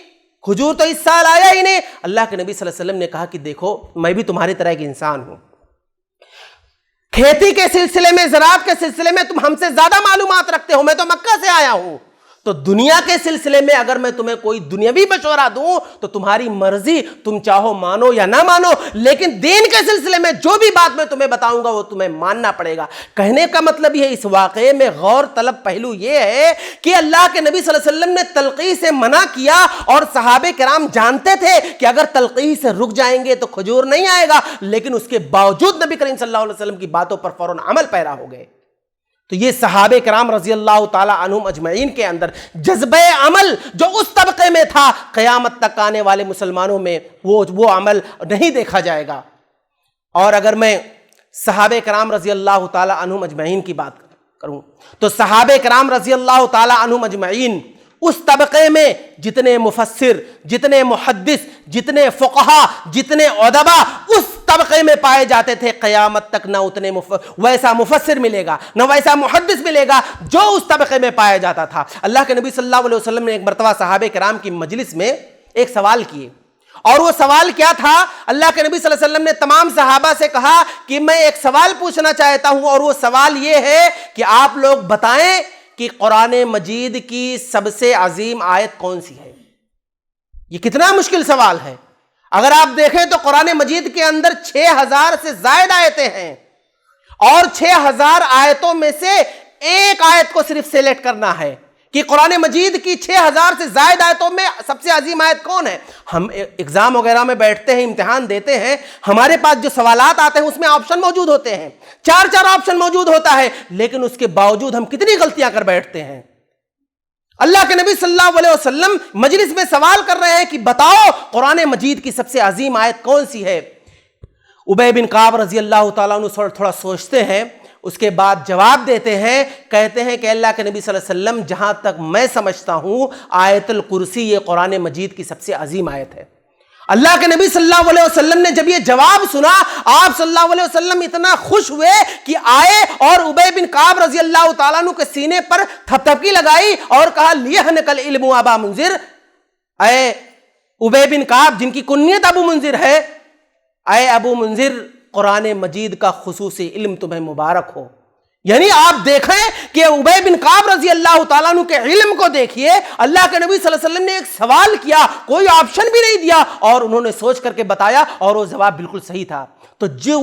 کھجور تو اس سال آیا ہی نہیں۔ اللہ کے نبی صلی اللہ علیہ وسلم نے کہا کہ دیکھو میں بھی تمہاری طرح ایک انسان ہوں، کھیتی کے سلسلے میں، زراعت کے سلسلے میں تم ہم سے زیادہ معلومات رکھتے ہو، میں تو مکہ سے آیا ہوں، تو دنیا کے سلسلے میں اگر میں تمہیں کوئی دنیاوی مشورہ دوں تو تمہاری مرضی، تم چاہو مانو یا نہ مانو، لیکن دین کے سلسلے میں جو بھی بات میں تمہیں بتاؤں گا وہ تمہیں ماننا پڑے گا۔ کہنے کا مطلب یہ ہے، اس واقعے میں غور طلب پہلو یہ ہے کہ اللہ کے نبی صلی اللہ علیہ وسلم نے تلقیح سے منع کیا، اور صحابہ کرام جانتے تھے کہ اگر تلقیح سے رک جائیں گے تو کھجور نہیں آئے گا، لیکن اس کے باوجود نبی کریم صلی اللہ علیہ وسلم کی باتوں پر فوراً عمل پیرا ہو گئے۔ تو یہ صحابہ کرام رضی اللہ تعالی عنہم اجمعین کے اندر جذبہ عمل جو اس طبقے میں تھا، قیامت تک آنے والے مسلمانوں میں وہ عمل نہیں دیکھا جائے گا۔ اور اگر میں صحابہ کرام رضی اللہ تعالی عنہم اجمعین کی بات کروں تو صحابہ کرام رضی اللہ تعالی عنہم اجمعین اس طبقے میں جتنے مفسر، جتنے محدث، جتنے فقہا، جتنے ادبا اس طبقے میں پائے جاتے تھے، قیامت تک نہ اتنے ویسا مفسر ملے گا، نہ ویسا محدث ملے گا جو اس طبقے میں پایا جاتا تھا۔ اللہ کے نبی صلی اللہ علیہ وسلم نے ایک مرتبہ صحابہ کرام کی مجلس میں ایک سوال کیے، اور وہ سوال کیا تھا؟ اللہ کے نبی صلی اللہ علیہ وسلم نے تمام صحابہ سے کہا کہ میں ایک سوال پوچھنا چاہتا ہوں، اور وہ سوال یہ ہے کہ آپ لوگ بتائیں کہ قرآن مجید کی سب سے عظیم آیت کون سی ہے؟ یہ کتنا مشکل سوال ہے۔ اگر آپ دیکھیں تو قرآن مجید کے اندر 6000 سے زائد آیتیں ہیں، اور 6000 آیتوں میں سے ایک آیت کو صرف سیلیکٹ کرنا ہے کہ قرآن مجید کی 6000 سے زائد آیتوں میں سب سے عظیم آیت کون ہے. ہم ایگزام وغیرہ میں بیٹھتے ہیں، امتحان دیتے ہیں، ہمارے پاس جو سوالات آتے ہیں اس میں آپشن موجود ہوتے ہیں، 4 آپشن موجود ہوتا ہے، لیکن اس کے باوجود ہم کتنی غلطیاں کر بیٹھتے ہیں. اللہ کے نبی صلی اللہ علیہ وسلم مجلس میں سوال کر رہے ہیں کہ بتاؤ قرآن مجید کی سب سے عظیم آیت کون سی ہے. ابی بن کعب رضی اللہ تعالیٰ عنہ تھوڑا سوچتے ہیں، اس کے بعد جواب دیتے ہیں، کہتے ہیں کہ اللہ کے نبی صلی اللہ علیہ وسلم جہاں تک میں سمجھتا ہوں آیت الکرسی یہ قرآن مجید کی سب سے عظیم آیت ہے. اللہ کے نبی صلی اللہ علیہ وسلم نے جب یہ جواب سنا، آپ صلی اللہ علیہ وسلم اتنا خوش ہوئے کہ آئے اور ابی بن کعب رضی اللہ تعالیٰ عنہ کے سینے پر تھپکی لگائی اور کہا لیہنک العلم ابا منذر، اے ابی بن کعب جن کی کنیت ابو منذر ہے، اے ابو منذر قرآن مجید کا خصوصی علم تمہیں مبارک ہو. یعنی آپ دیکھیں کہ ابی بن کعب رضی اللہ تعالیٰ عنہ کے علم کو دیکھیے. اللہ کے نبی صلی اللہ علیہ وسلم نے ایک سوال کیا، کوئی آپشن بھی نہیں دیا، اور انہوں نے سوچ کر کے بتایا اور وہ جواب بالکل صحیح تھا. تو جو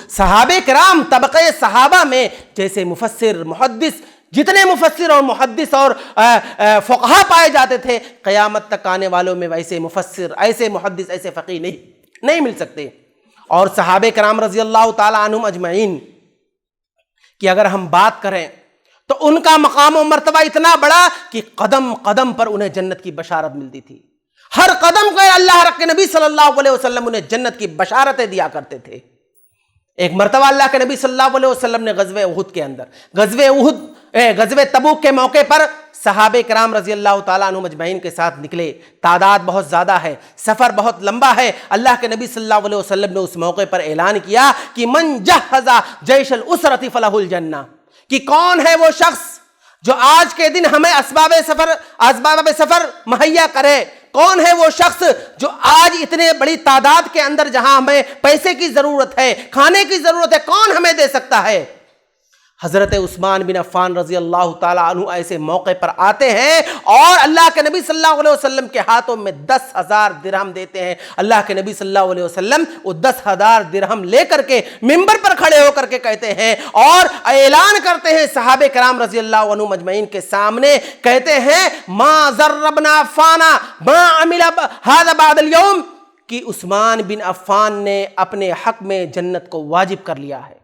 صحابہ کرام طبقے صحابہ میں جیسے مفسر، محدث، جتنے مفسر اور محدث اور فقہا پائے جاتے تھے، قیامت تک آنے والوں میں ویسے مفسر، ایسے محدث، ایسے فقیہ نہیں مل سکتے. اور صحابہ کرام رضی اللہ تعالی عنہم اجمعین کہ اگر ہم بات کریں تو ان کا مقام و مرتبہ اتنا بڑا کہ قدم قدم پر انہیں جنت کی بشارت ملتی تھی. ہر قدم پر اللہ کے نبی صلی اللہ علیہ وسلم انہیں جنت کی بشارتیں دیا کرتے تھے. ایک مرتبہ اللہ کے نبی صلی اللہ علیہ وسلم نے غزوہ احد کے اندر غزوہ تبوک کے موقع پر صحابہ کرام رضی اللہ تعالیٰ عنہ مجمعین کے ساتھ نکلے. تعداد بہت زیادہ ہے، سفر بہت لمبا ہے. اللہ کے نبی صلی اللہ علیہ وسلم نے اس موقع پر اعلان کیا کہ من جہز جیش الاسرۃ فلہ الجنہ، کہ کون ہے وہ شخص جو آج کے دن ہمیں اسباب سفر مہیا کرے. کون ہے وہ شخص جو آج اتنے بڑی تعداد کے اندر جہاں ہمیں پیسے کی ضرورت ہے، کھانے کی ضرورت ہے، کون ہمیں دے سکتا ہے. حضرت عثمان بن عفان رضی اللہ تعالیٰ عنہ ایسے موقع پر آتے ہیں اور اللہ کے نبی صلی اللہ علیہ وسلم کے ہاتھوں میں 10,000 درہم دیتے ہیں. اللہ کے نبی صلی اللہ علیہ وسلم وہ 10,000 درہم لے کر کے ممبر پر کھڑے ہو کر کے کہتے ہیں اور اعلان کرتے ہیں صحابہ کرام رضی اللہ عنہ مجمعین کے سامنے، کہتے ہیں ما ضربنا عفانا ما عمل هذا بعد اليوم، کہ عثمان بن عفان نے اپنے حق میں جنت کو واجب کر لیا ہے.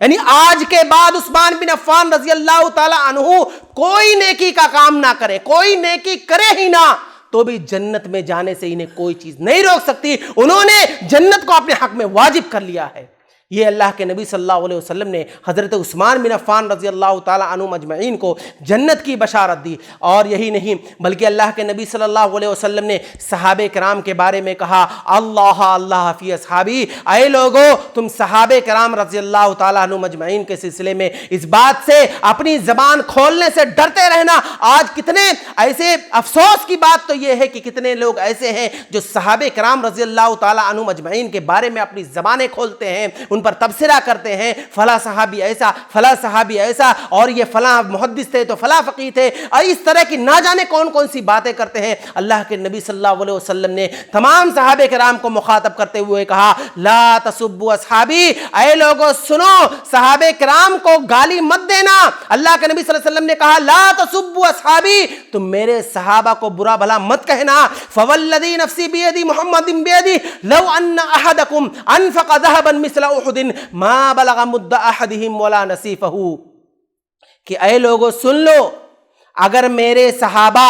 یعنی آج کے بعد عثمان بن عفان رضی اللہ تعالی عنہ کوئی نیکی کا کام نہ کرے، کوئی نیکی کرے ہی نہ، تو بھی جنت میں جانے سے انہیں کوئی چیز نہیں روک سکتی. انہوں نے جنت کو اپنے حق میں واجب کر لیا ہے. یہ اللہ کے نبی صلی اللہ علیہ وسلم نے حضرت عثمان بن عفان رضی اللہ تعالی عنہ مجمعین کو جنت کی بشارت دی. اور یہی نہیں بلکہ اللہ کے نبی صلی اللہ علیہ وسلم نے صحابہ کرام کے بارے میں کہا اللہ اللہ فی اصحابی، اے لوگو تم صحابہ کرام رضی اللہ تعالی عنہ مجمعین کے سلسلے میں اس بات سے اپنی زبان کھولنے سے ڈرتے رہنا. آج کتنے ایسے افسوس کی بات تو یہ ہے کہ کتنے لوگ ایسے ہیں جو صحابہ کرام رضی اللہ تعالی عنہ مجمعین کے بارے میں اپنی زبانیں کھولتے ہیں، ان پر تبصرہ کرتے ہیں، فلاں صحابی ایسا، فلاں صحابی ایسا، اور یہ فلاں محدث تھے تو فلاں فقیہ تھے، اور اس طرح کی نہ جانے کون کون سی باتیں کرتے ہیں. اللہ کے نبی صلی اللہ علیہ وسلم نے تمام صحابہ کرام کو مخاطب کرتے ہوئے کہا لا تسبوا اصحابی، اے لوگو سنو صحابہ کرام کو گالی مت دینا. اللہ کے نبی صلی اللہ علیہ وسلم نے کہا لا تسبوا اصحابی، تم میرے صحابہ کو برا بھلا مت کہنا. فوالذی نفسی بیدی محمد بیدی لو ان احدکم انفق ذهبا مثل احد ما بلغ مد احدهم ولا نصیفہ، کہ اے لوگو سن لو، اگر میرے صحابہ،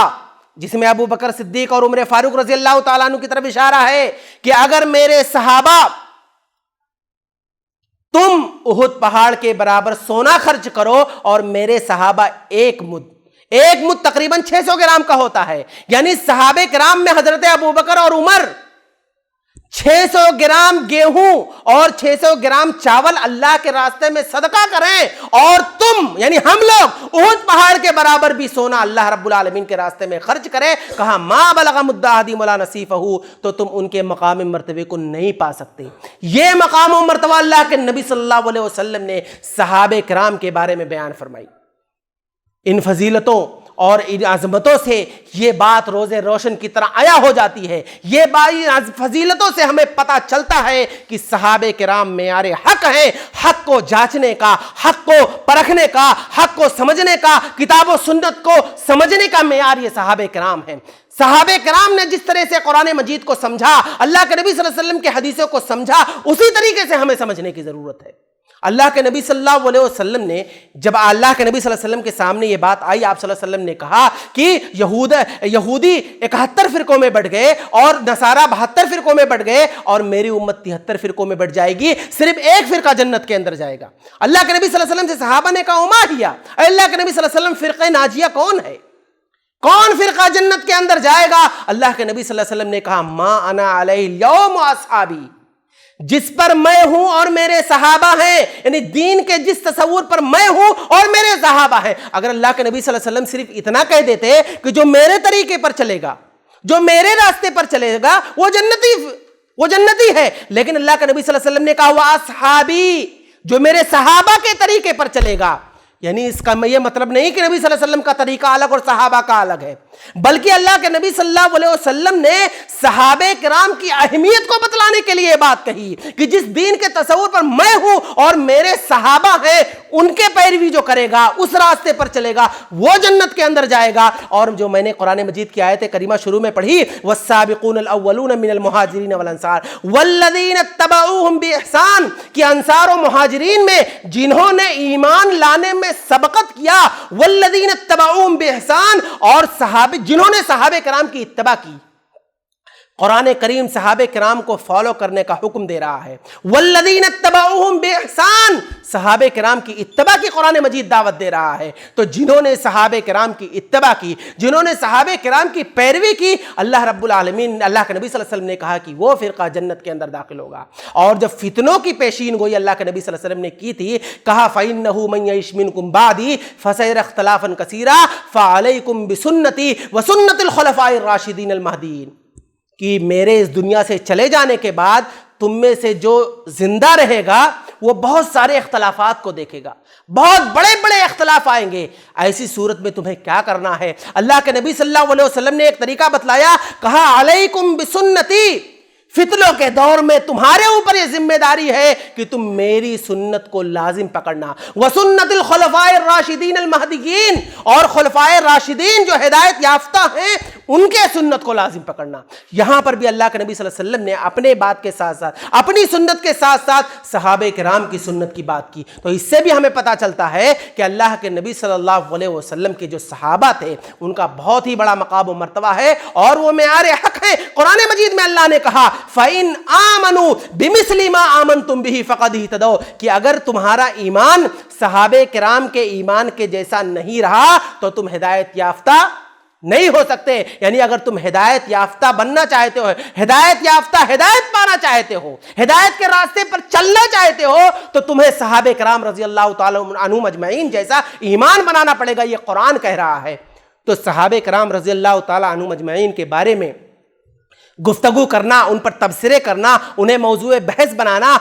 جس میں ابو بکر صدیق اور عمر فاروق رضی اللہ تعالیٰ عنہ کی طرف اشارہ ہے کہ اگر میرے صحابہ تم احد پہاڑ کے برابر سونا خرچ کرو اور میرے صحابہ ایک مد تقریباً 600 گرام کا ہوتا ہے، یعنی صحابہ کرام میں حضرت ابو بکر اور عمر 600 گرام گیہوں اور 600 گرام چاول اللہ کے راستے میں صدقہ کریں، اور تم یعنی ہم لوگ احد پہاڑ کے برابر بھی سونا اللہ رب العالمین کے راستے میں خرچ کریں، کہا ما بلغ مد احدہم ولا نصیفہ، تو تم ان کے مقام مرتبے کو نہیں پا سکتے. یہ مقام و مرتبہ اللہ کے نبی صلی اللہ علیہ وسلم نے صحابہ کرام کے بارے میں بیان فرمائی. ان فضیلتوں اور ان عظمتوں سے یہ بات روز روشن کی طرح عیا ہو جاتی ہے، یہ بات فضیلتوں سے ہمیں پتہ چلتا ہے کہ صحابہ کرام معیار حق ہیں، حق کو جانچنے کا، حق کو پرکھنے کا، حق کو سمجھنے کا، کتاب و سنت کو سمجھنے کا معیار یہ صحابہ کرام ہیں۔ صحابہ کرام نے جس طرح سے قرآن مجید کو سمجھا، اللہ کے نبی صلی اللہ علیہ وسلم کی حدیثوں کو سمجھا، اسی طریقے سے ہمیں سمجھنے کی ضرورت ہے۔ اللہ کے نبی صلی اللہ علیہ وسلم نے جب اللہ کے نبی صلی اللہ علیہ وسلم کے سامنے یہ بات آئی، آپ صلی اللہ علیہ وسلم نے کہا کہ یہودی 71 فرقوں میں بٹ گئے اور نصارہ 72 فرقوں میں بٹ گئے اور میری امت 73 فرقوں میں بٹ جائے گی، صرف ایک فرقہ جنت کے اندر جائے گا۔ اللہ کے نبی صلی اللہ علیہ وسلم سے صحابہ نے کہا وما ہی، اے اللہ کے نبی صلی اللہ علیہ وسلم فرقہ ناجیہ کون ہے؟ کون فرقہ جنت کے اندر جائے گا؟ اللہ کے نبی صلی اللہ علیہ وسلم نے کہا ما انا علیہ اليوم واصحابی، جس پر میں ہوں اور میرے صحابہ ہیں، یعنی دین کے جس تصور پر میں ہوں اور میرے صحابہ ہیں۔ اگر اللہ کے نبی صلی اللہ علیہ وسلم صرف اتنا کہہ دیتے کہ جو میرے طریقے پر چلے گا، جو میرے راستے پر چلے گا وہ جنتی ہے، لیکن اللہ کے نبی صلی اللہ علیہ وسلم نے کہا واصحابی، جو میرے صحابہ کے طریقے پر چلے گا، یعنی اس کا یہ مطلب نہیں کہ نبی صلی اللہ علیہ وسلم کا طریقہ الگ اور صحابہ کا الگ ہے، بلکہ اللہ کے نبی صلی اللہ علیہ وسلم نے صحابہ کرام کی اہمیت کو بتلانے کے لیے یہ بات کہی کہ جس دین کے تصور پر میں ہوں اور میرے صحابہ ہیں، ان کے پیروی جو کرے گا، اس راستے پر چلے گا، وہ جنت کے اندر جائے گا۔ اور جو میں نے قرآن مجید کی آیت کریمہ شروع میں پڑھی، والسابقون الاولون من المہاجرین والانصار والذین اتبعوہم باحسان، کہ انصار و مہاجرین میں جنہوں نے ایمان لانے میں سبقت کیا، والذین اتبعوہم باحسان، اور جنہوں نے صحابہ کرام کی اتباع کی۔ قرآن کریم صحابہ کرام کو فالو کرنے کا حکم دے رہا ہے، والذین اتبعوہم باحسان، صحابہ کرام کی اتباع کی قرآن مجید دعوت دے رہا ہے۔ تو جنہوں نے صحابہ کرام کی اتباع کی، جنہوں نے صحابہ کرام کی پیروی کی، اللہ رب العالمین، اللہ کے نبی صلی اللہ علیہ وسلم نے کہا کہ وہ فرقہ جنت کے اندر داخل ہوگا۔ اور جب فتنوں کی پیشین گوئی اللہ کے نبی صلی اللہ علیہ وسلم نے کی تھی، کہا فَإِنَّهُ مَن يَعِشْ مِنكُم بَعْدِي فَسَيَرَى اخْتِلَافًا كَثِيرًا فَعَلَيْكُمْ بِسُنَّتِي وَسُنَّتِ الْخُلَفَاءِ الرَّاشِدِينَ الْمَهْدِيِّينَ، کہ میرے اس دنیا سے چلے جانے کے بعد تم میں سے جو زندہ رہے گا وہ بہت سارے اختلافات کو دیکھے گا، بہت بڑے بڑے اختلاف آئیں گے۔ ایسی صورت میں تمہیں کیا کرنا ہے؟ اللہ کے نبی صلی اللہ علیہ وسلم نے ایک طریقہ بتلایا، کہا علیکم بسنتی، فتنوں کے دور میں تمہارے اوپر یہ ذمہ داری ہے کہ تم میری سنت کو لازم پکڑنا، وسنت الخلفاء الراشدین المہدیین، اور خلفائے راشدین جو ہدایت یافتہ ہیں ان کے سنت کو لازم پکڑنا۔ یہاں پر بھی اللہ کے نبی صلی اللہ علیہ وسلم نے اپنے بات کے ساتھ ساتھ، اپنی سنت کے ساتھ ساتھ صحابہ کرام کی سنت کی بات کی۔ تو اس سے بھی ہمیں پتہ چلتا ہے کہ اللہ کے نبی صلی اللہ علیہ وسلم کے جو صحابہ تھے ان کا بہت ہی بڑا مقام و مرتبہ ہے اور وہ معیار حق ہے۔ قرآن مجید میں اللہ نے کہا فَإِنْ آمَنُوا بِمِثْلِ مَا آمَنْتُمْ بِهِ فَقَدْ اهْتَدَوْا، کہ اگر تمہارا ایمان صحابہ کرام کے ایمان کے جیسا نہیں رہا تو تم ہدایت یافتہ نہیں ہو سکتے۔ یعنی اگر تم ہدایت یافتہ بننا چاہتے ہو، ہدایت یافتہ ہدایت پانا چاہتے ہو، ہدایت کے راستے پر چلنا چاہتے ہو، تو تمہیں صحابہ کرام رضی اللہ تعالی عنہم اجمعین جیسا ایمان بنانا پڑے گا، یہ قرآن کہہ رہا ہے۔ تو صحابہ کرام رضی اللہ تعالی عنہم اجمعین کے بارے میں گفتگو کرنا، ان پر تبصرے کرنا، انہیں موضوع بحث بنانا،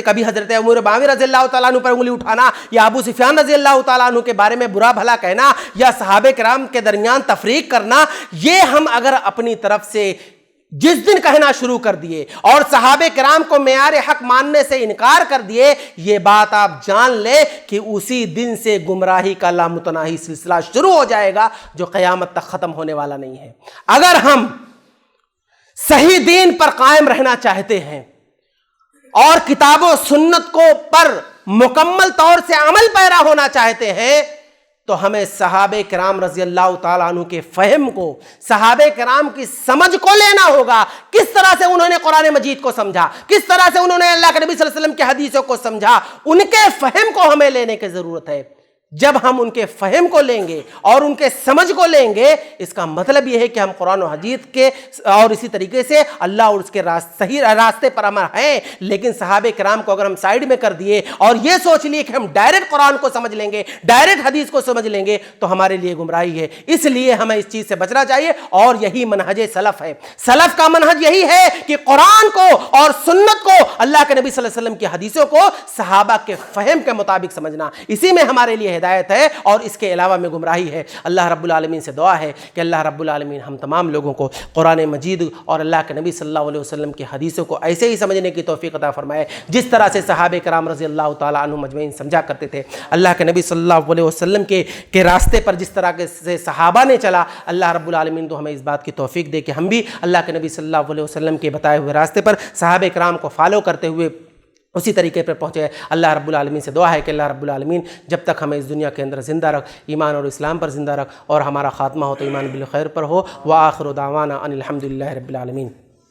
کبھی حضرت عمر باوی رضی اللہ تعالیٰ عنہ پر انگلی اٹھانا یا ابو سفیان رضی اللہ تعالیٰ عنہ کے بارے میں برا بھلا کہنا یا صحابہ کرام کے درمیان تفریق کرنا، یہ ہم اگر اپنی طرف سے جس دن کہنا شروع کر دیے اور صحابہ کرام کو معیار حق ماننے سے انکار کر دیے، یہ بات آپ جان لیں کہ اسی دن سے گمراہی کا لامتناہی سلسلہ شروع ہو جائے گا جو قیامت تک ختم ہونے والا نہیں ہے۔ اگر ہم صحیح دین پر قائم رہنا چاہتے ہیں اور کتاب و سنت کو پر مکمل طور سے عمل پیرا ہونا چاہتے ہیں تو ہمیں صحابہ کرام رضی اللہ تعالیٰ عنہ کے فہم کو، صحابہ کرام کی سمجھ کو لینا ہوگا۔ کس طرح سے انہوں نے قرآن مجید کو سمجھا، کس طرح سے انہوں نے اللہ کے نبی صلی اللہ علیہ وسلم کی حدیثوں کو سمجھا، ان کے فہم کو ہمیں لینے کی ضرورت ہے۔ جب ہم ان کے فہم کو لیں گے اور ان کے سمجھ کو لیں گے، اس کا مطلب یہ ہے کہ ہم قرآن و حدیث کے اور اسی طریقے سے اللہ اور اس کے صحیح راستے پر عمل ہیں۔ لیکن صحابہ کرام کو اگر ہم سائیڈ میں کر دیے اور یہ سوچ لیے کہ ہم ڈائریکٹ قرآن کو سمجھ لیں گے، ڈائریکٹ حدیث کو سمجھ لیں گے، تو ہمارے لیے گمراہی ہے۔ اس لیے ہمیں اس چیز سے بچنا چاہیے اور یہی منہج سلف ہے۔ سلف کا منہج یہی ہے کہ قرآن کو اور سنت کو اللہ کے نبی صلی اللہ علیہ وسلم کی حدیثوں کو صحابہ کے فہم کے مطابق سمجھنا، اسی میں ہمارے لیے ہدایت ہے اور اس کے علاوہ میں گمراہی ہے۔ اللہ رب العالمین سے دعا ہے کہ اللہ رب العالمین ہم تمام لوگوں کو قرآن مجید اور اللہ کے نبی صلی اللہ علیہ وسلم کی حدیثوں کو ایسے ہی سمجھنے کی توفیق عطا فرمائے جس طرح سے صحابہ کرام رضی اللہ تعالیٰ عنہم اجمعین سمجھا کرتے تھے۔ اللہ کے نبی صلی اللہ علیہ وسلم کے راستے پر جس طرح سے صحابہ نے چلا، اللہ رب العالمین تو ہمیں اس بات کی توفیق دے کہ ہم بھی اللہ کے نبی صلی اللہ علیہ وسلم کے بتائے ہوئے راستے پر صحابہ کرام کو فالو کرتے ہوئے اسی طریقے پر پہنچے۔ اللہ رب العالمین سے دعا ہے کہ اللہ رب العالمین جب تک ہمیں اس دنیا کے اندر زندہ رکھ، ایمان اور اسلام پر زندہ رکھ، اور ہمارا خاتمہ ہو تو ایمان بالخیر پر ہو۔ وآخر دعوانا ان الحمد للہ رب العالمین۔